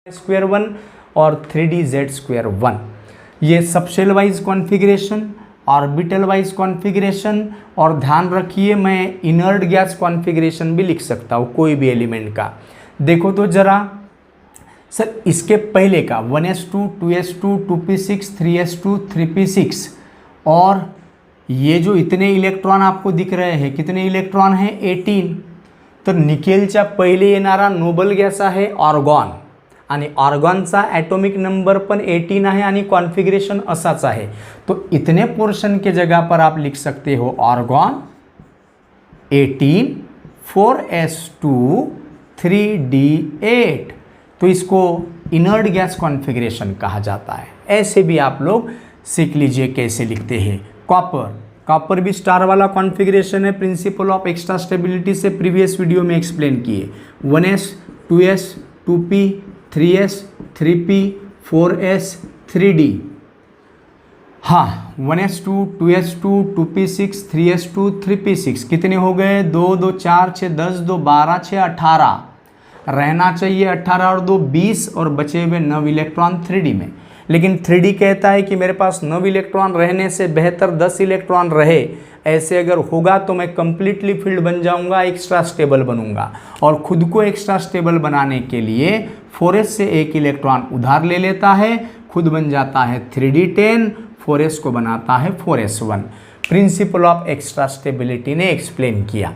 square 1 और 3dz स्क्वायर 1। ये subshell wise configuration, orbital wise configuration, और ध्यान रखिए मैं इनर्ट गैस कॉन्फ़िगरेशन भी लिख सकता हूँ कोई भी एलिमेंट का। देखो तो जरा सर, इसके पहले का 1s2 2s2 2p6 3s2 3p6 और ये जो इतने इलेक्ट्रॉन आपको दिख रहे हैं, कितने इलेक्ट्रॉन हैं? 18. तर निकेलच्या पहिले येणारा नोबल गॅस आहे ऑर्गॉन, आणि ऑर्गॉनचा ॲटॉमिक नंबर पण 18 आहे आणि कॉन्फिगरेशन असाच आहे. तो इतने पोर्शन के जगह पर आप लिख सकते हो ऑर्गॉन 18 4s2 3d8. तो इसको इनर्ट गैस कॉन्फ़िगरेशन कहा जाता है. ऐसे भी आप लोग सीख लीजिए कैसे लिखते हैं. कॉपर भी स्टार वाला कॉन्फ़िगरेशन है. प्रिंसिपल ऑफ एक्स्ट्रा स्टेबिलिटी से प्रीवियस वीडियो में एक्सप्लेन किए. 1s 2s 2p 3s 3p 4s 3d. हाँ, 1s2 2s2 2p6 3s2 3p6 कितने हो गए? 2 2 4 6 10 2 12 6 18. रहना चाहिए 18 और 2 20 और बचे हुए 9 इलेक्ट्रॉन 3d में. लेकिन 3d कहता है कि मेरे पास 9 इलेक्ट्रॉन रहने से बेहतर 10 इलेक्ट्रॉन रहे. ऐसे अगर होगा तो मैं कंप्लीटली फील्ड बन जाऊंगा, एक्स्ट्रा स्टेबल बनूंगा. और खुद को एक्स्ट्रा स्टेबल बनाने के लिए 4s से एक इलेक्ट्रॉन उधार ले लेता है, खुद बन जाता है 3d10, 4s को बनाता है 4s1. Principal of extra stability ने एक्सप्लेन किया.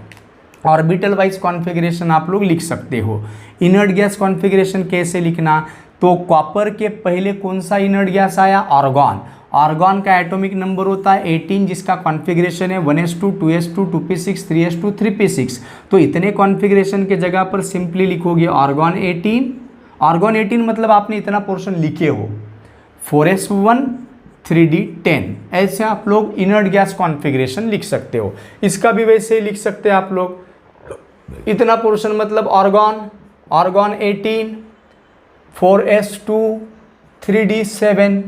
ऑर्बिटल वाइज कॉन्फ़िगरेशन आप लोग लिख सकते हो. इनर्ट गैस कॉन्फ़िगरेशन कैसे लिखना? तो कॉपर के पहले कौन सा इनर्ट गैस आया? ऑर्गॉन. ऑर्गॉन का एटॉमिक नंबर होता है 18, जिसका कॉन्फ़िगरेशन है 1s2 2s2 2p6 3s2 3p6. तो इतने कॉन्फ़िगरेशन के जगह पर सिंपली लिखोगे ऑर्गॉन 18. ऑर्गॉन 18 मतलब आपने इतना पोर्शन लिखे हो. 4s1 3d10. ऐसे आप लोग इनर्ट गैस कॉन्फ़िगरेशन लिख सकते हो. इसका भी वैसे ही लिख सकते हैं आप लोग. इतना पोर्शन मतलब ऑर्गॉन 18 4s2 3d7.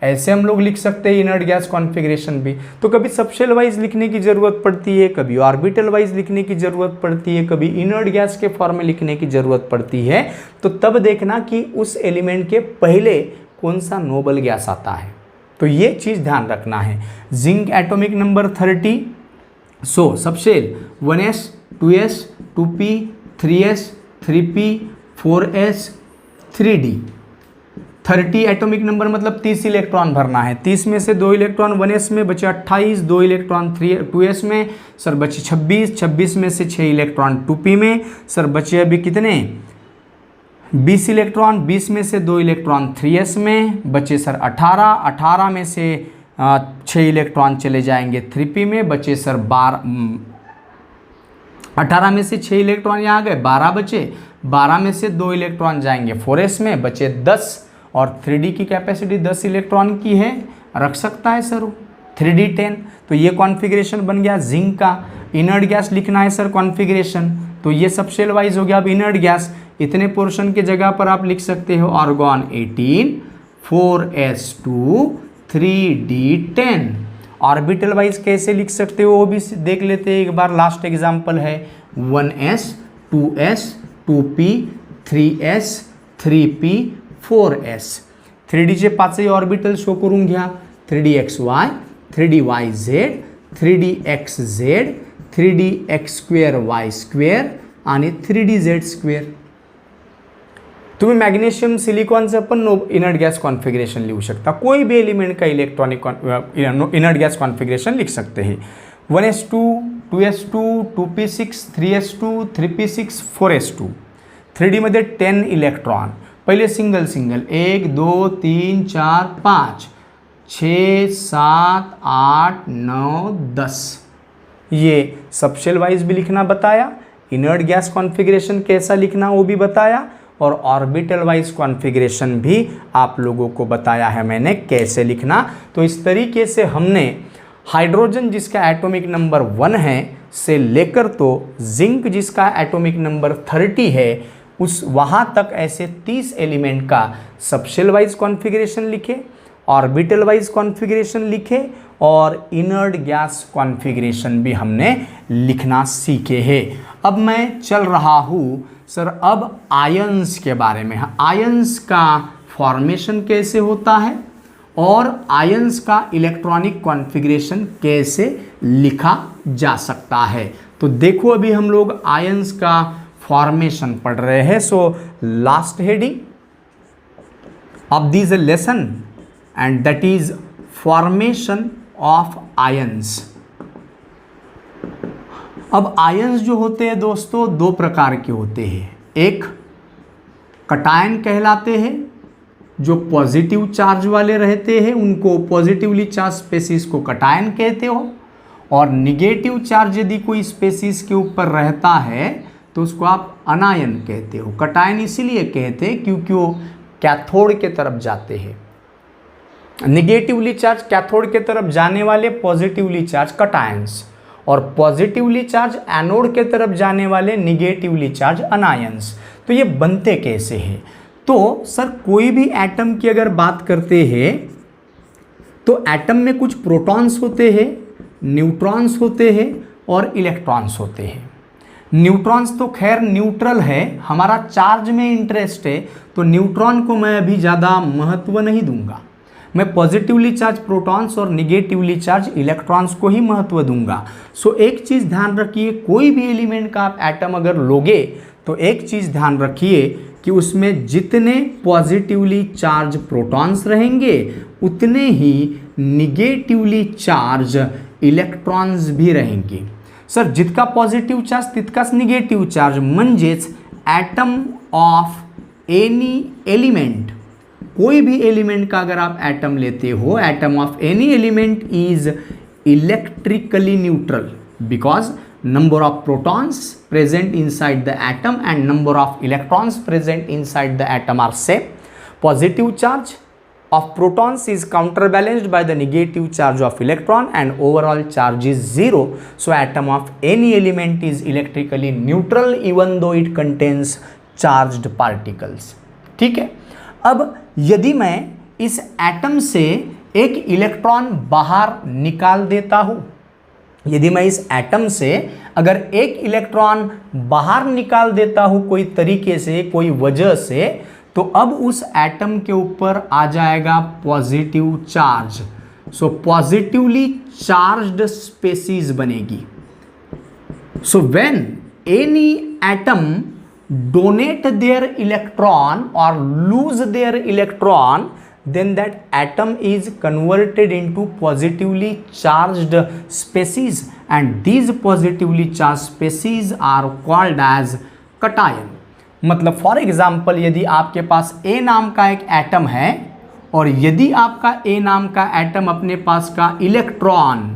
ऐसे हम लोग लिख सकते हैं इनर्ट गैस कॉन्फ़िगरेशन भी. तो कभी सबशेल वाइज लिखने की ज़रूरत पड़ती है, कभी ऑर्बिटल वाइज लिखने की ज़रूरत पड़ती है, कभी इनर्ट गैस के फॉर्म में लिखने की ज़रूरत पड़ती है. तो तब देखना कि उस एलिमेंट के पहले कौन सा नोबल गैस आता है. तो ये चीज़ ध्यान रखना है. Zinc atomic number 30. So subshell 1s 2s 2p 3s 3p 4s 3d. 30 atomic number मतलब 30 इलेक्ट्रॉन भरना है. 30 में से 2 इलेक्ट्रॉन 1s में बचे 28, 2 इलेक्ट्रॉन 2s में सर बचे 26, 26 में से 6 इलेक्ट्रॉन 2p में सर बचे अभी कितने? 20 इलेक्ट्रॉन. 20 में से 2 इलेक्ट्रॉन 3s में बचे सर 18, 18 में से 6 इलेक्ट्रॉन चले जाएंगे 3p में, बचे सर 12. 18 में से 6 इलेक्ट्रॉन यहाँ आ गए, 12 बचे. 12 में से 2 इलेक्ट्रॉन जाएंगे 4s में, बचे 10. और 3d की कैपेसिटी 10 इलेक्ट्रॉन की है, रख सकता है सर 3d10. तो ये कॉन्फ़िगरेशन बन गया जिंक का. इनर्ट गैस लिखना है सर कॉन्फ़िगरेशन, तो ये सबशेल वाइज हो गया. अब इनर्ट गैस इतने पोर्शन के जगह पर आप लिख सकते हो argon 18 4s2 3d10. Orbital wise कैसे लिख सकते हो वो भी देख लेते हैं एक बार. लास्ट एग्जांपल है 1s 2s 2p 3s 3p 4s. 3d चे 5 ऑर्बिटल शो करून घ्या. 3dxy 3dyz 3dxz 3dx2y2 आणि 3dz2. तुम्ही मॅग्नेशियम सिलिकॉनचं पण इनर्ट गैस कॉन्फ़िगरेशन लिखू शकता. कोई भी एलिमेंट का इलेक्ट्रॉनिक इनर्ट गैस कॉन्फ़िगरेशन लिख सकते हैं. 1s2 2s2 2p6 3s2 3p6 4s2. 3d मध्ये 10 इलेक्ट्रॉन. पहले सिंगल 1 2 3 4 5 6 7 8 9 10. ये सबशेल वाइज भी लिखना बताया, इनर्ट गैस कॉन्फ़िगरेशन कैसा लिखना वो भी बताया, और ऑर्बिटल वाइज कॉन्फ़िगरेशन भी आप लोगों को बताया है मैंने कैसे लिखना. तो इस तरीके से हमने हाइड्रोजन जिसका एटॉमिक नंबर 1 है से लेकर तो जिंक जिसका एटॉमिक नंबर 30 है उस वहाँ तक ऐसे 30 एलिमेंट का सबशेल वाइज कॉन्फ़िगरेशन लिखे, ऑर्बिटल वाइज कॉन्फ़िगरेशन लिखे, और इनर्ट गैस कॉन्फ़िगरेशन भी हमने लिखना सीखे हैं. अब मैं चल रहा हूँ सर अब आयंस के बारे में. आयंस का फॉर्मेशन कैसे होता है और आयंस का इलेक्ट्रॉनिक कॉन्फ़िगरेशन कैसे लिखा जा सकता है. तो देखो अभी हम लोग आयंस का फॉर्मेशन पढ़ रहे हैं. So last heading of this lesson and that is formation of ions. अब आयंस जो होते हैं दोस्तों दो प्रकार के होते हैं, एक कटायन कहलाते हैं जो पॉजिटिव चार्ज वाले रहते हैं, उनको पॉजिटिवली चार्ज स्पेसीज को कटायन कहते हो, और निगेटिव चार्ज यदि कोई स्पेसीज के ऊपर रहता है तो उसको आप अनायन कहते हो। कटायन इसीलिए कहते हैं क्योंकि वो कैथोड के तरफ जाते हैं। निगेटिवली चार्ज कैथोड के तरफ जाने वाले पॉजिटिवली चार्ज कटायंस, और पॉजिटिवली चार्ज एनोड के तरफ जाने वाले निगेटिवली चार्ज अनायंस। तो ये बनते कैसे हैं? तो सर कोई भी एटम की अगर बात करते हैं तो एटम में कुछ प्रोटॉन्स होते हैं, न्यूट्रॉन्स होते हैं और इलेक्ट्रॉन्स होते हैं। न्यूट्रॉन्स तो खैर न्यूट्रल है, हमारा चार्ज में इंटरेस्ट है तो न्यूट्रॉन को मैं अभी ज़्यादा महत्व नहीं दूंगा, मैं पॉजिटिवली चार्ज प्रोटॉन्स और निगेटिवली चार्ज इलेक्ट्रॉन्स को ही महत्व दूंगा। सो एक चीज़ ध्यान रखिए, कोई भी एलिमेंट का आप एटम अगर लोगे तो एक चीज़ ध्यान रखिए कि उसमें जितने पॉजिटिवली चार्ज प्रोटॉन्स रहेंगे उतने ही निगेटिवली चार्ज इलेक्ट्रॉन्स भी रहेंगे। सर जितका पॉझिटिव्ह चार्ज तितकाच निगेटिव्ह चार्ज, म्हणजेच ॲटम ऑफ एनी एलिमेंट, कोई भी एलिमेंट का अगर आप एटम लेते हो, atom of any element is electrically neutral because number of protons present inside the atom and number of electrons present inside the atom are same. Positive charge of protons is counterbalanced by the negative charge of electron and overall charge is 0. So atom of any element is electrically neutral even though it contains charged particles. ठीक है। अब यदि मैं इस atom से एक electron बाहर निकाल देता हूं, यदि मैं इस एटम से अगर एक इलेक्ट्रॉन बाहर निकाल देता हूं कोई तरीके से, कोई वजह से, तो अब उस एटम के ऊपर आ जाएगा positive charge. So positively charged species बनेगी। So when any atom donate their electron और lose their electron, then that atom is converted into positively charged species and these positively charged species are called as cation. मतलब for example यदि आपके पास A नाम का एक atom है और यदि आपका A नाम का एटम अपने पास का इलेक्ट्रॉन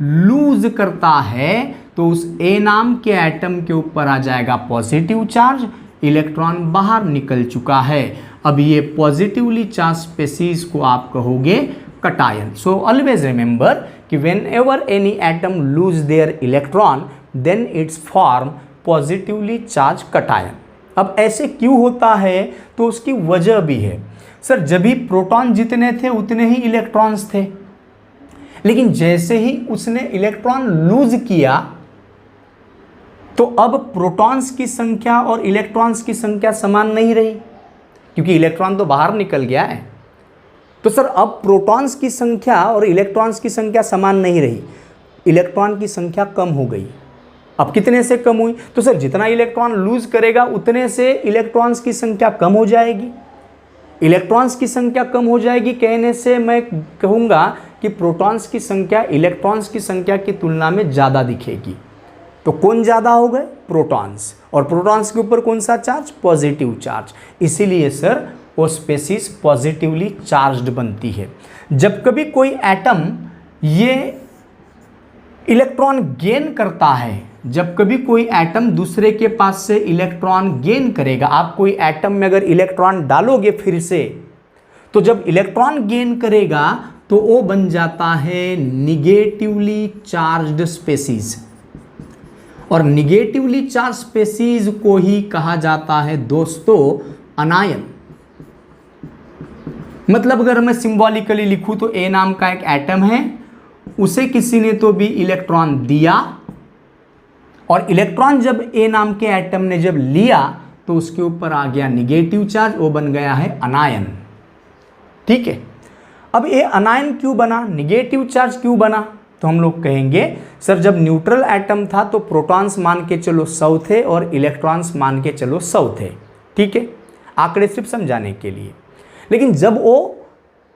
लूज करता है तो उस A नाम के एटम के ऊपर आ जाएगा पॉजिटिव चार्ज, इलेक्ट्रॉन बाहर निकल चुका है। अब ये पॉजिटिवली चार्ज स्पेसीज को आप कहोगे कटायन। सो ऑलवेज रिमेंबर कि whenever any atom lose their electron then its form positively charge cation. अब ऐसे क्यों होता है तो उसकी वजह भी है। सर जब भी प्रोटॉन जितने थे उतने ही इलेक्ट्रॉन्स थे, लेकिन जैसे ही उसने इलेक्ट्रॉन लूज किया तो अब प्रोटॉन्स की संख्या और इलेक्ट्रॉन्स की संख्या समान नहीं रही क्योंकि इलेक्ट्रॉन तो बाहर निकल गया है। तो सर अब प्रोटॉन्स की संख्या और इलेक्ट्रॉन्स की संख्या समान नहीं रही, इलेक्ट्रॉन की संख्या कम हो गई। अब कितने से कम हुई? तो सर जितना इलेक्ट्रॉन लूज करेगा उतने से इलेक्ट्रॉन्स की संख्या कम हो जाएगी। इलेक्ट्रॉन्स की संख्या कम हो जाएगी कहने से मैं कहूँगा कि प्रोटॉन्स की संख्या इलेक्ट्रॉन्स की संख्या की तुलना में ज़्यादा दिखेगी। तो कौन ज़्यादा हो गए? प्रोटॉन्स। और प्रोटॉन्स के ऊपर कौन सा चार्ज? Positive charge. इसीलिए सर वो स्पेसीज पॉजिटिवली चार्ज्ड बनती है। जब कभी कोई एटम ये इलेक्ट्रॉन गेन करता है, जब कभी कोई एटम दूसरे के पास से इलेक्ट्रॉन गेन करेगा, आप कोई एटम में अगर इलेक्ट्रॉन डालोगे फिर से, तो जब इलेक्ट्रॉन गेन करेगा तो वो बन जाता है निगेटिवली चार्ज्ड स्पेसीज। और निगेटिवली चार्ज स्पेसीज को ही कहा जाता है दोस्तों अनायन। मतलब अगर मैं सिंबॉलिकली लिखूं तो ए नाम का एक एटम है, उसे किसी ने तो भी इलेक्ट्रॉन दिया और इलेक्ट्रॉन जब ए नाम के एटम ने जब लिया तो उसके ऊपर आ गया निगेटिव चार्ज, वो बन गया है अनायन। ठीक है। अब ये अनायन क्यों बना, निगेटिव चार्ज क्यों बना? तो हम लोग कहेंगे सर जब न्यूट्रल एटम था तो प्रोटॉन्स मान के चलो 100 थे और इलेक्ट्रॉन्स मान के चलो 100 थे। ठीक है, आंकड़े सिर्फ समझाने के लिए। लेकिन जब वो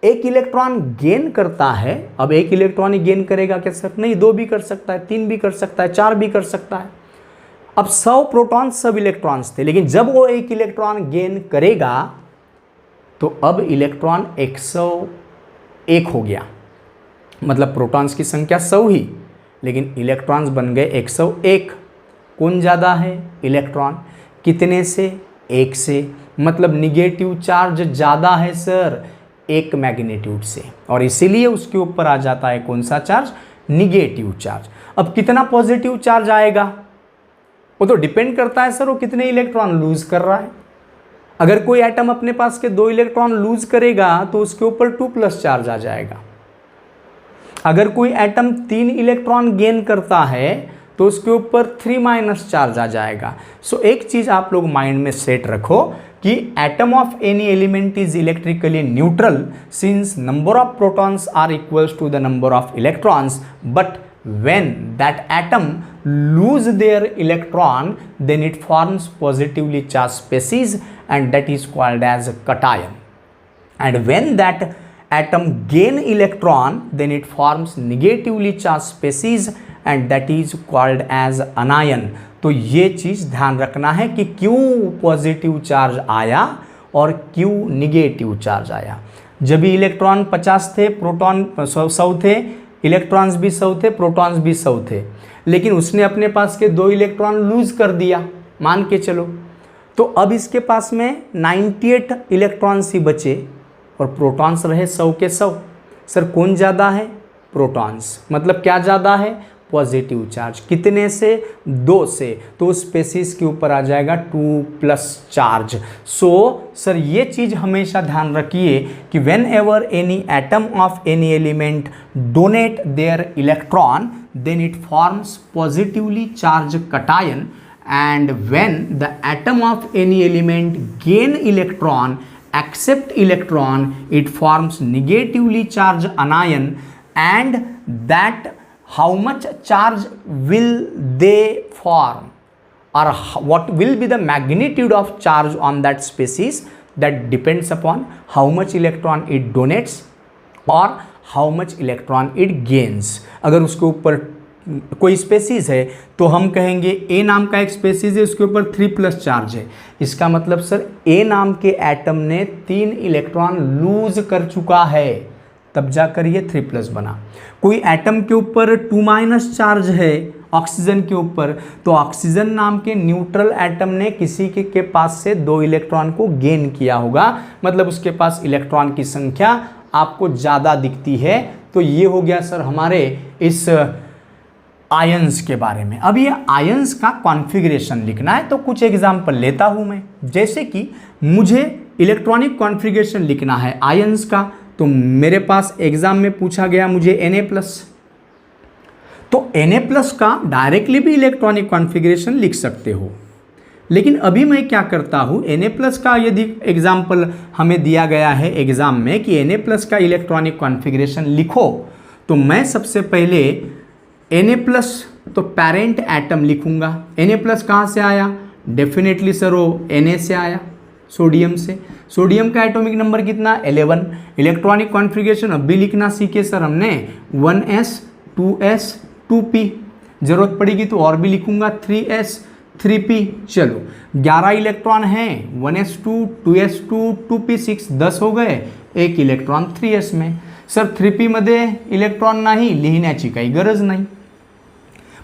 एक इलेक्ट्रॉन गेन करता है, अब एक इलेक्ट्रॉन ही गेन करेगा क्या सर? नहीं, 2 भी कर सकता है, 3 भी कर सकता है, 4 भी कर सकता है। अब 100 प्रोटॉन सब इलेक्ट्रॉन्स थे, लेकिन जब वो एक इलेक्ट्रॉन गेन करेगा तो अब इलेक्ट्रॉन 101 हो गया, मतलब प्रोटॉन्स की संख्या 100 ही, लेकिन इलेक्ट्रॉन्स बन गए 101। कौन ज़्यादा है? इलेक्ट्रॉन। कितने से? 1 से, मतलब निगेटिव चार्ज ज़्यादा है सर 1 मैग्नीट्यूड से, और इसीलिए उसके ऊपर आ जाता है कौन सा चार्ज? Negative charge. अब कितना पॉजिटिव चार्ज आएगा वो तो डिपेंड करता है सर वो कितने इलेक्ट्रॉन लूज कर रहा है। अगर कोई एटम अपने पास के 2 इलेक्ट्रॉन लूज करेगा तो उसके ऊपर 2+ चार्ज आ जाएगा। अगर कोई एटम 3 इलेक्ट्रॉन गेन करता है तो उसके ऊपर 3- चार्ज आ जाएगा। सो एक चीज आप लोग माइंड में सेट रखो कि atom of any element is electrically neutral since number of protons are equals to the number of electrons, but when that atom lose their electron then it forms positively charged species and that is called as cation, and when that atom gain electron then it forms negatively charged species and that is called as anion। तो ये चीज़ ध्यान रखना है कि क्यों positive charge आया और क्यों निगेटिव चार्ज आया। जब भी इलेक्ट्रॉन 50 थे, प्रोटॉन 100 थे, इलेक्ट्रॉन्स भी 100 थे, प्रोटॉन्स भी 100 थे, लेकिन उसने अपने पास के 2 इलेक्ट्रॉन लूज कर दिया मान के चलो, तो अब इसके पास में 98 इलेक्ट्रॉन्स ही बचे और प्रोटॉन्स रहे 100 के 100। सर कौन ज़्यादा है? प्रोटॉन्स। मतलब क्या ज़्यादा है? Positive charge. कितने से? 2 से, तो स्पेसिस के ऊपर आ जाएगा 2+ चार्ज। सो सर ये चीज़ हमेशा ध्यान रखिए कि whenever any atom of any element donate their electron then it forms positively charge cation, and when the atom of any element gain electron accept electron it forms negatively charged anion, and that how much charge will they form or what will be the magnitude of charge on that species, that depends upon how much electron it donates or how much electron it gains। अगर उसके ऊपर कोई species है तो हम कहेंगे ए नाम का एक स्पेसीज है, उसके ऊपर 3+ चार्ज है, इसका मतलब सर ए नाम के एटम ने 3 इलेक्ट्रॉन लूज कर चुका है, तब जाकर ये 3+ बना। कोई एटम के ऊपर 2- चार्ज है ऑक्सीजन के ऊपर, तो ऑक्सीजन नाम के न्यूट्रल एटम ने किसी के पास से 2 इलेक्ट्रॉन को गेन किया होगा, मतलब उसके पास इलेक्ट्रॉन की संख्या आपको ज़्यादा दिखती है। तो ये हो गया सर हमारे इस आयंस के बारे में। अब ये आयंस का कॉन्फ़िगरेशन लिखना है तो कुछ एग्जाम्पल लेता हूँ मैं, जैसे कि मुझे इलेक्ट्रॉनिक कॉन्फ़िगरेशन लिखना है आयंस का, तो मेरे पास एग्जाम में पूछा गया मुझे Na+, तो Na+ का डायरेक्टली भी इलेक्ट्रॉनिक कॉन्फ़िगरेशन लिख सकते हो, लेकिन अभी मैं क्या करता हूँ Na+ का यदि एग्जाम्पल हमें दिया गया है एग्जाम में कि Na+ का इलेक्ट्रॉनिक कॉन्फ़िगरेशन लिखो, तो मैं सबसे पहले Na+ तो पेरेंट एटम लिखूंगा। Na+ कहाँ से आया? डेफिनेटली सर वो Na से आया, सोडियम से। सोडियम का एटॉमिक नंबर कितना? 11। इलेक्ट्रॉनिक कॉन्फ़िगरेशन अब भी लिखना सीखे सर हमने, 1s 2s 2p, जरूरत पड़ेगी तो और भी लिखूंगा 3s 3p। चलो 11 इलेक्ट्रॉन हैं, 1s2 2s2 2p6, 10 हो गए, एक इलेक्ट्रॉन 3s में। सर 3p मध्ये इलेक्ट्रॉन नाही, लिहिण्याची काही गरज नाही,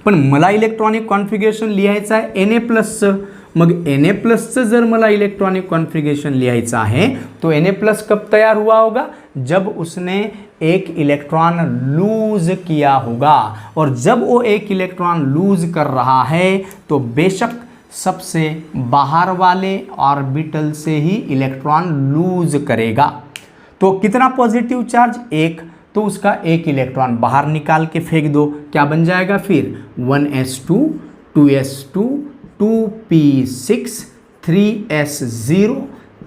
पण मला इलेक्ट्रॉनिक कॉन्फ़िगरेशन लिहायचं आहे Na+चं। मग Na+चं जर मला इलेक्ट्रॉनिक कॉन्फ़िगरेशन लिहायचं आहे तो Na+ कब तैयार हुआ होगा? जब उसने एक इलेक्ट्रॉन लूज किया होगा, और जब वो एक इलेक्ट्रॉन लूज कर रहा है तो बेशक सबसे बाहर वाले ऑर्बिटल से ही इलेक्ट्रॉन लूज करेगा। तो कितना पॉजिटिव चार्ज? 1, तो उसका एक इलेक्ट्रॉन बाहर निकाल के फेंक दो, क्या बन जाएगा फिर? 1s2 2s2 2p6 3s0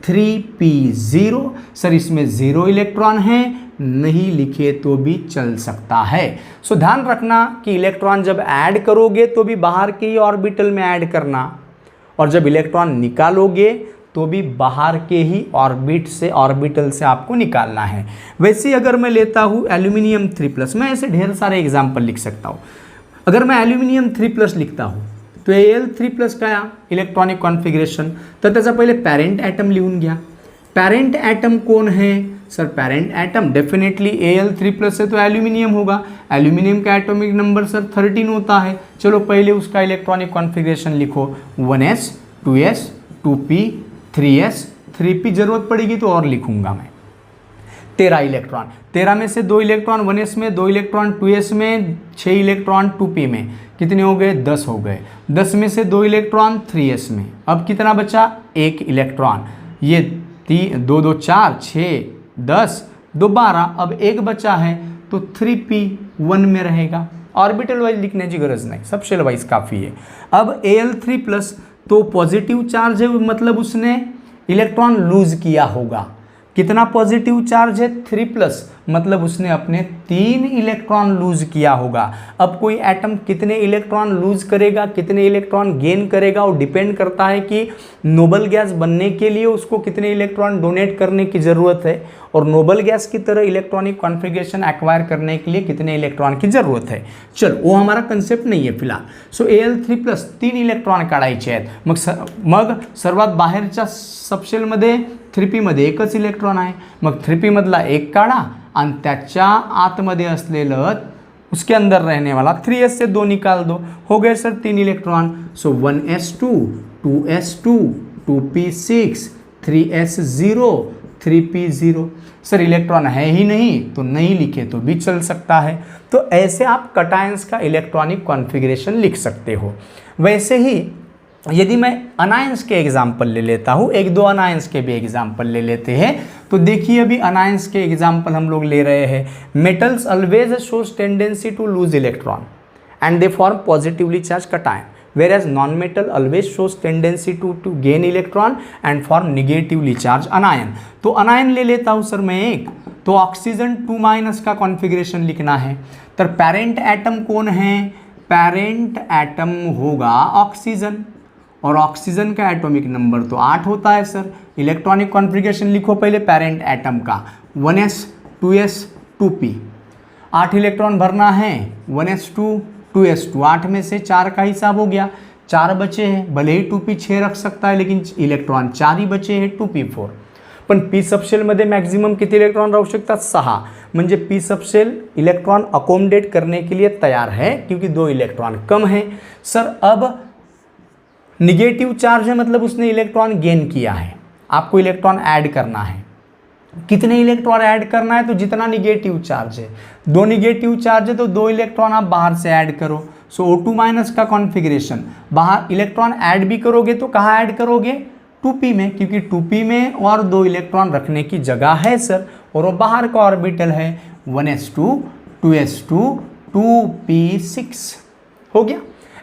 3p0। Sir इसमें 0 इलेक्ट्रॉन है, नहीं लिखे तो भी चल सकता है। सो ध्यान रखना कि इलेक्ट्रॉन जब ऐड करोगे तो भी बाहर के ही ऑर्बिटल में ऐड करना, और जब इलेक्ट्रॉन निकालोगे तो भी बाहर के ही ऑर्बिट से ऑर्बिटल से आपको निकालना है। वैसे अगर मैं लेता हूँ एल्यूमिनियम 3+, मैं ऐसे ढेर सारे एग्जाम्पल लिख सकता हूँ। अगर मैं एल्यूमिनियम 3+ लिखता हूँ तो Al3+ काय इलेक्ट्रॉनिक कॉन्फिगरेशन, तर त्याचा पहिले पॅरेंट ॲटम लिहून घ्या। पॅरेंट ॲटम कौन है sir? Parent atom definitely Al3+ है तो एल्यूमिनियम होगा। एल्यूमिनियम का एटॉमिक नंबर सर 13 होता है। चलो पहले उसका इलेक्ट्रॉनिक कॉन्फिगरेशन लिखो, 1s 2s 2p 3s 3p, जरूरत पड़ेगी तो और लिखूंगा मैं। 13 इलेक्ट्रॉन, 13 में से 2 इलेक्ट्रॉन 1s में, 2 इलेक्ट्रॉन 2s में, 6 इलेक्ट्रॉन 2p में, कितने हो गए? 10 हो गए। 10 में से 2 इलेक्ट्रॉन 3s में, अब कितना बचा? 1 इलेक्ट्रॉन। ये 2 2 4 6 10 2 12, अब 1 बचा है तो 3p 1 में रहेगा। ऑर्बिटल वाइज लिखने की गरज नहीं, सब शेल वाइज काफ़ी है। अब Al3+ तो पॉजिटिव चार्ज है, मतलब उसने इलेक्ट्रॉन लूज किया होगा। कितना पॉजिटिव चार्ज है? 3+, मतलब उसने अपने 3 इलेक्ट्रॉन लूज किया होगा। अब कोई एटम कितने इलेक्ट्रॉन लूज करेगा, कितने इलेक्ट्रॉन गेन करेगा, वो डिपेंड करता है कि नोबल गैस बनने के लिए उसको कितने इलेक्ट्रॉन डोनेट करने की ज़रूरत है, और नोबल गैस की तरह इलेक्ट्रॉनिक कॉन्फिगरेशन एक्वायर करने के लिए कितने इलेक्ट्रॉन की ज़रूरत है। चलो वो हमारा कंसेप्ट नहीं है फिलहाल। सो Al3+ 3 इलेक्ट्रॉन काढायचे आहेत। मग सर्वात बाहेरच्या सबशेलमध्ये 3p मध्ये एकच इलेक्ट्रॉन आहे, मग 3p मधला एक काढा आणि त्याच्या आतमध्ये असलेलं उसके अंदर रहने वाला 3s से 2 निकाल दो, हो गए सर 3 इलेक्ट्रॉन। सो 1s2 2s2 2p6 3s0 3p0। Sir electron है ही नहीं तो नहीं लिखे तो भी चल सकता है। तो ऐसे आप कटायंस का इलेक्ट्रॉनिक कॉन्फ़िगरेशन लिख सकते हो। वैसे ही यदि मैं अनायंस के एग्जाम्पल ले लेता हूँ, 1-2 अनायंस के भी एग्जाम्पल ले लेते हैं, तो देखिए अभी अनायंस के एग्जाम्पल हम लोग ले रहे हैं। Metals always shows tendency to lose electron and they form positively charge cation, whereas non-metal always shows tendency to gain electron and form negatively charged anion। तो अनायन ले लेता हूँ सर मैं एक, तो ऑक्सीजन 2- का कॉन्फ़िगरेशन लिखना है। तो पेरेंट एटम कौन है? पेरेंट एटम होगा ऑक्सीजन, और ऑक्सीजन का एटॉमिक नंबर तो 8 होता है सर। इलेक्ट्रॉनिक कॉन्फ़िगरेशन लिखो पहले पेरेंट एटम का, 1s 2s 2p, 8 इलेक्ट्रॉन भरना है, 1s2 2s2, 8 में से 4 का हिसाब हो गया, 4 बचे हैं। भले ही 2p 6 रख सकता है लेकिन इलेक्ट्रॉन 4 ही बचे हैं, 2p4। पण पी सबशेलमध्ये मॅक्झिमम किती इलेक्ट्रॉन राहू शकतात? 6, म्हणजे पी सबशेल इलेक्ट्रॉन अकोमोडेट करने के लिए तैयार है क्योंकि 2 इलेक्ट्रॉन कम है। सर अब निगेटिव चार्ज है, मतलब उसने इलेक्ट्रॉन गेन किया है, आपको इलेक्ट्रॉन ऐड करना है। कितने इलेक्ट्रॉन ऐड करना है? तो जितना निगेटिव चार्ज है, 2 निगेटिव चार्ज है तो 2 इलेक्ट्रॉन आप बाहर से ऐड करो। सो O2- का कॉन्फ़िगरेशन, बाहर इलेक्ट्रॉन ऐड भी करोगे तो कहाँ ऐड करोगे? 2p में, क्योंकि 2p में और 2 इलेक्ट्रॉन रखने की जगह है सर, और वो बाहर का ऑर्बिटल है 1s2 2s2 2p6 हो गया।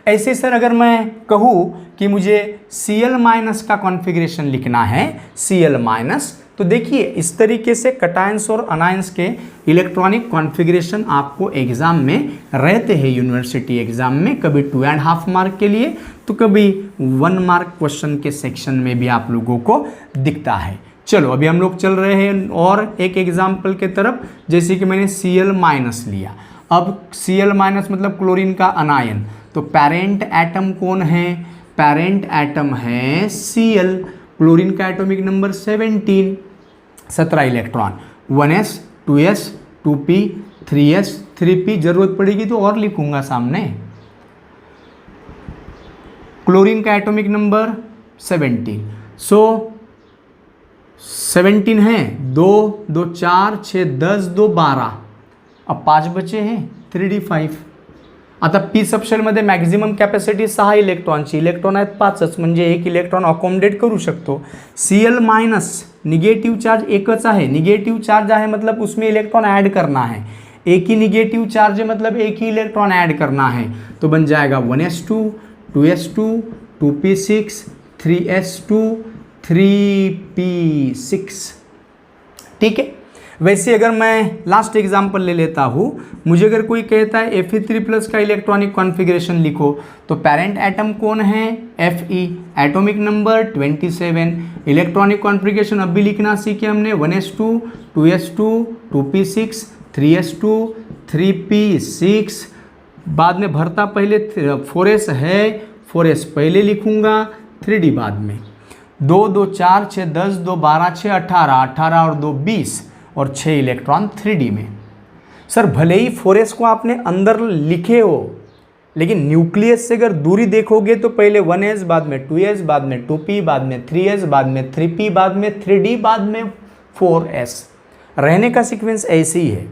ऐसे सर अगर मैं कहूँ कि मुझे Cl- का कॉन्फ़िगरेशन लिखना है, Cl-, तो देखिए इस तरीके से कटायंस और अनायंस के इलेक्ट्रॉनिक कॉन्फ़िगरेशन आपको एग्ज़ाम में रहते हैं, यूनिवर्सिटी एग्ज़ाम में, कभी 2.5 मार्क के लिए तो कभी 1 मार्क क्वेश्चन के सेक्शन में भी आप लोगों को दिखता है। चलो अभी हम लोग चल रहे हैं और एक एग्जाम्पल के तरफ, जैसे कि मैंने Cl- लिया। अब Cl- मतलब क्लोरीन का अनायन, तो पेरेंट एटम कौन है? पेरेंट एटम है Cl, क्लोरीन का atomic number 17 electron, 1s 2s 2p 3s 3p, जरूरत पड़ेगी तो और लिखूंगा सामने। क्लोरीन का एटॉमिक नंबर 17, सो 17 है, 2 2 4 6 10 2 12, अब 5 बचे हैं, 3d5। आता पी सबशेलमध्ये मॅक्झिमम कॅपॅसिटी 6 इलेक्ट्रॉनची, इलेक्ट्रॉन आहेत 5च, म्हणजे 1 इलेक्ट्रॉन अकोमोडेट करू शकतो। Cl- निगेटिव चार्ज एकच आहे, निगेटिव चार्ज आहे मतलब उसमें इलेक्ट्रॉन ऐड करना है, एक ही निगेटिव चार्ज है मतलब एक ही इलेक्ट्रॉन ऐड करना है, तो बन जाएगा 1s2 2s2 2p6 3s2 3p6। ठीक है, वैसे अगर मैं लास्ट एग्जांपल ले लेता हूँ, मुझे अगर कोई कहता है Fe3+ का इलेक्ट्रॉनिक कॉन्फ़िगरेशन लिखो, तो पेरेंट एटम कौन है? Fe, atomic number 27, electronic configuration अब भी लिखना सीखे हमने 1s2, 2s2, 2p6, 3s2, 3p6, बाद में भरता पहले 4s है, 4s पहले लिखूंगा, 3d बाद में, 2 2 4 6 10, 2 12 6 18, 18 और 2 20 और 6 इलेक्ट्रॉन 3d में। सर भले ही 4s को आपने अंदर लिखे हो, लेकिन न्यूक्लियस से अगर दूरी देखोगे तो पहले 1s, बाद में 2s, बाद में 2p, बाद में 3s, बाद में 3p, बाद में 3d, बाद में 4s। रहने का सीक्वेंस ऐसे ही है।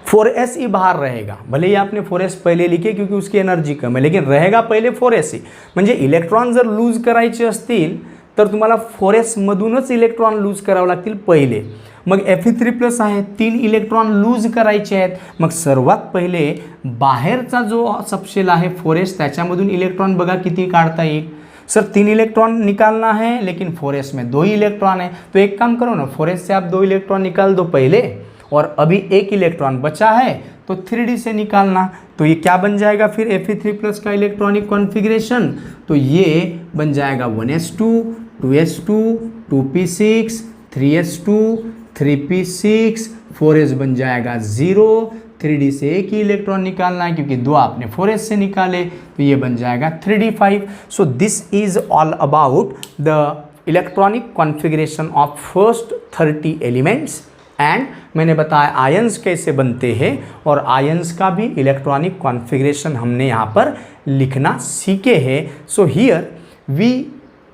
4s ही बाहर रहेगा, भले ही आपने 4s पहिले लिखे क्योंकि उसकी एनर्जी कम आहे, लेकिन रहेगा पहिले 4s ही। म्हणजे इलेक्ट्रॉन जर लूज करायचे असतील तर तुम्हाला 4s मधूनच इलेक्ट्रॉन लूज करावे लागतील पहिले। मग Fe3+ आहे, 3 इलेक्ट्रॉन लूज करायचे आहेत, मग सर्वात पहिले बाहेरचा जो सबशेल आहे 4s, त्याच्यामधून इलेक्ट्रॉन बघा किती काढता येईल। सर 3 इलेक्ट्रॉन निकालना है, लेकिन 4s में 2 ही इलेक्ट्रॉन है, तो एक काम करो ना, 4s से आप 2 इलेक्ट्रॉन निकाल दो पहले, और अभी 1 इलेक्ट्रॉन बचा है तो 3d से निकालना। तो ये क्या बन जाएगा फिर Fe3+ का इलेक्ट्रॉनिक कॉन्फ़िगरेशन? तो ये बन जाएगा 1s2, 2s2, 2p6, 3s2, 3p6, 4s बन जाएगा 0, 3d से 1 ही इलेक्ट्रॉन निकालना है क्योंकि 2 आपने 4s से निकाले, तो ये बन जाएगा 3d5। So this is all about the electronic configuration of first 30 elements. And मैंने बताया आयंस कैसे बनते हैं, और आयंस का भी इलेक्ट्रॉनिक कॉन्फ़िगरेशन हमने यहाँ पर लिखना सीखे हैं। So here we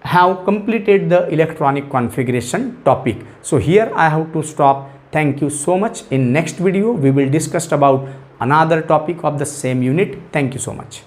have completed the electronic configuration topic. So here I have to stop. Thank you so much. In next video we will discuss about another topic of the same unit. Thank you so much.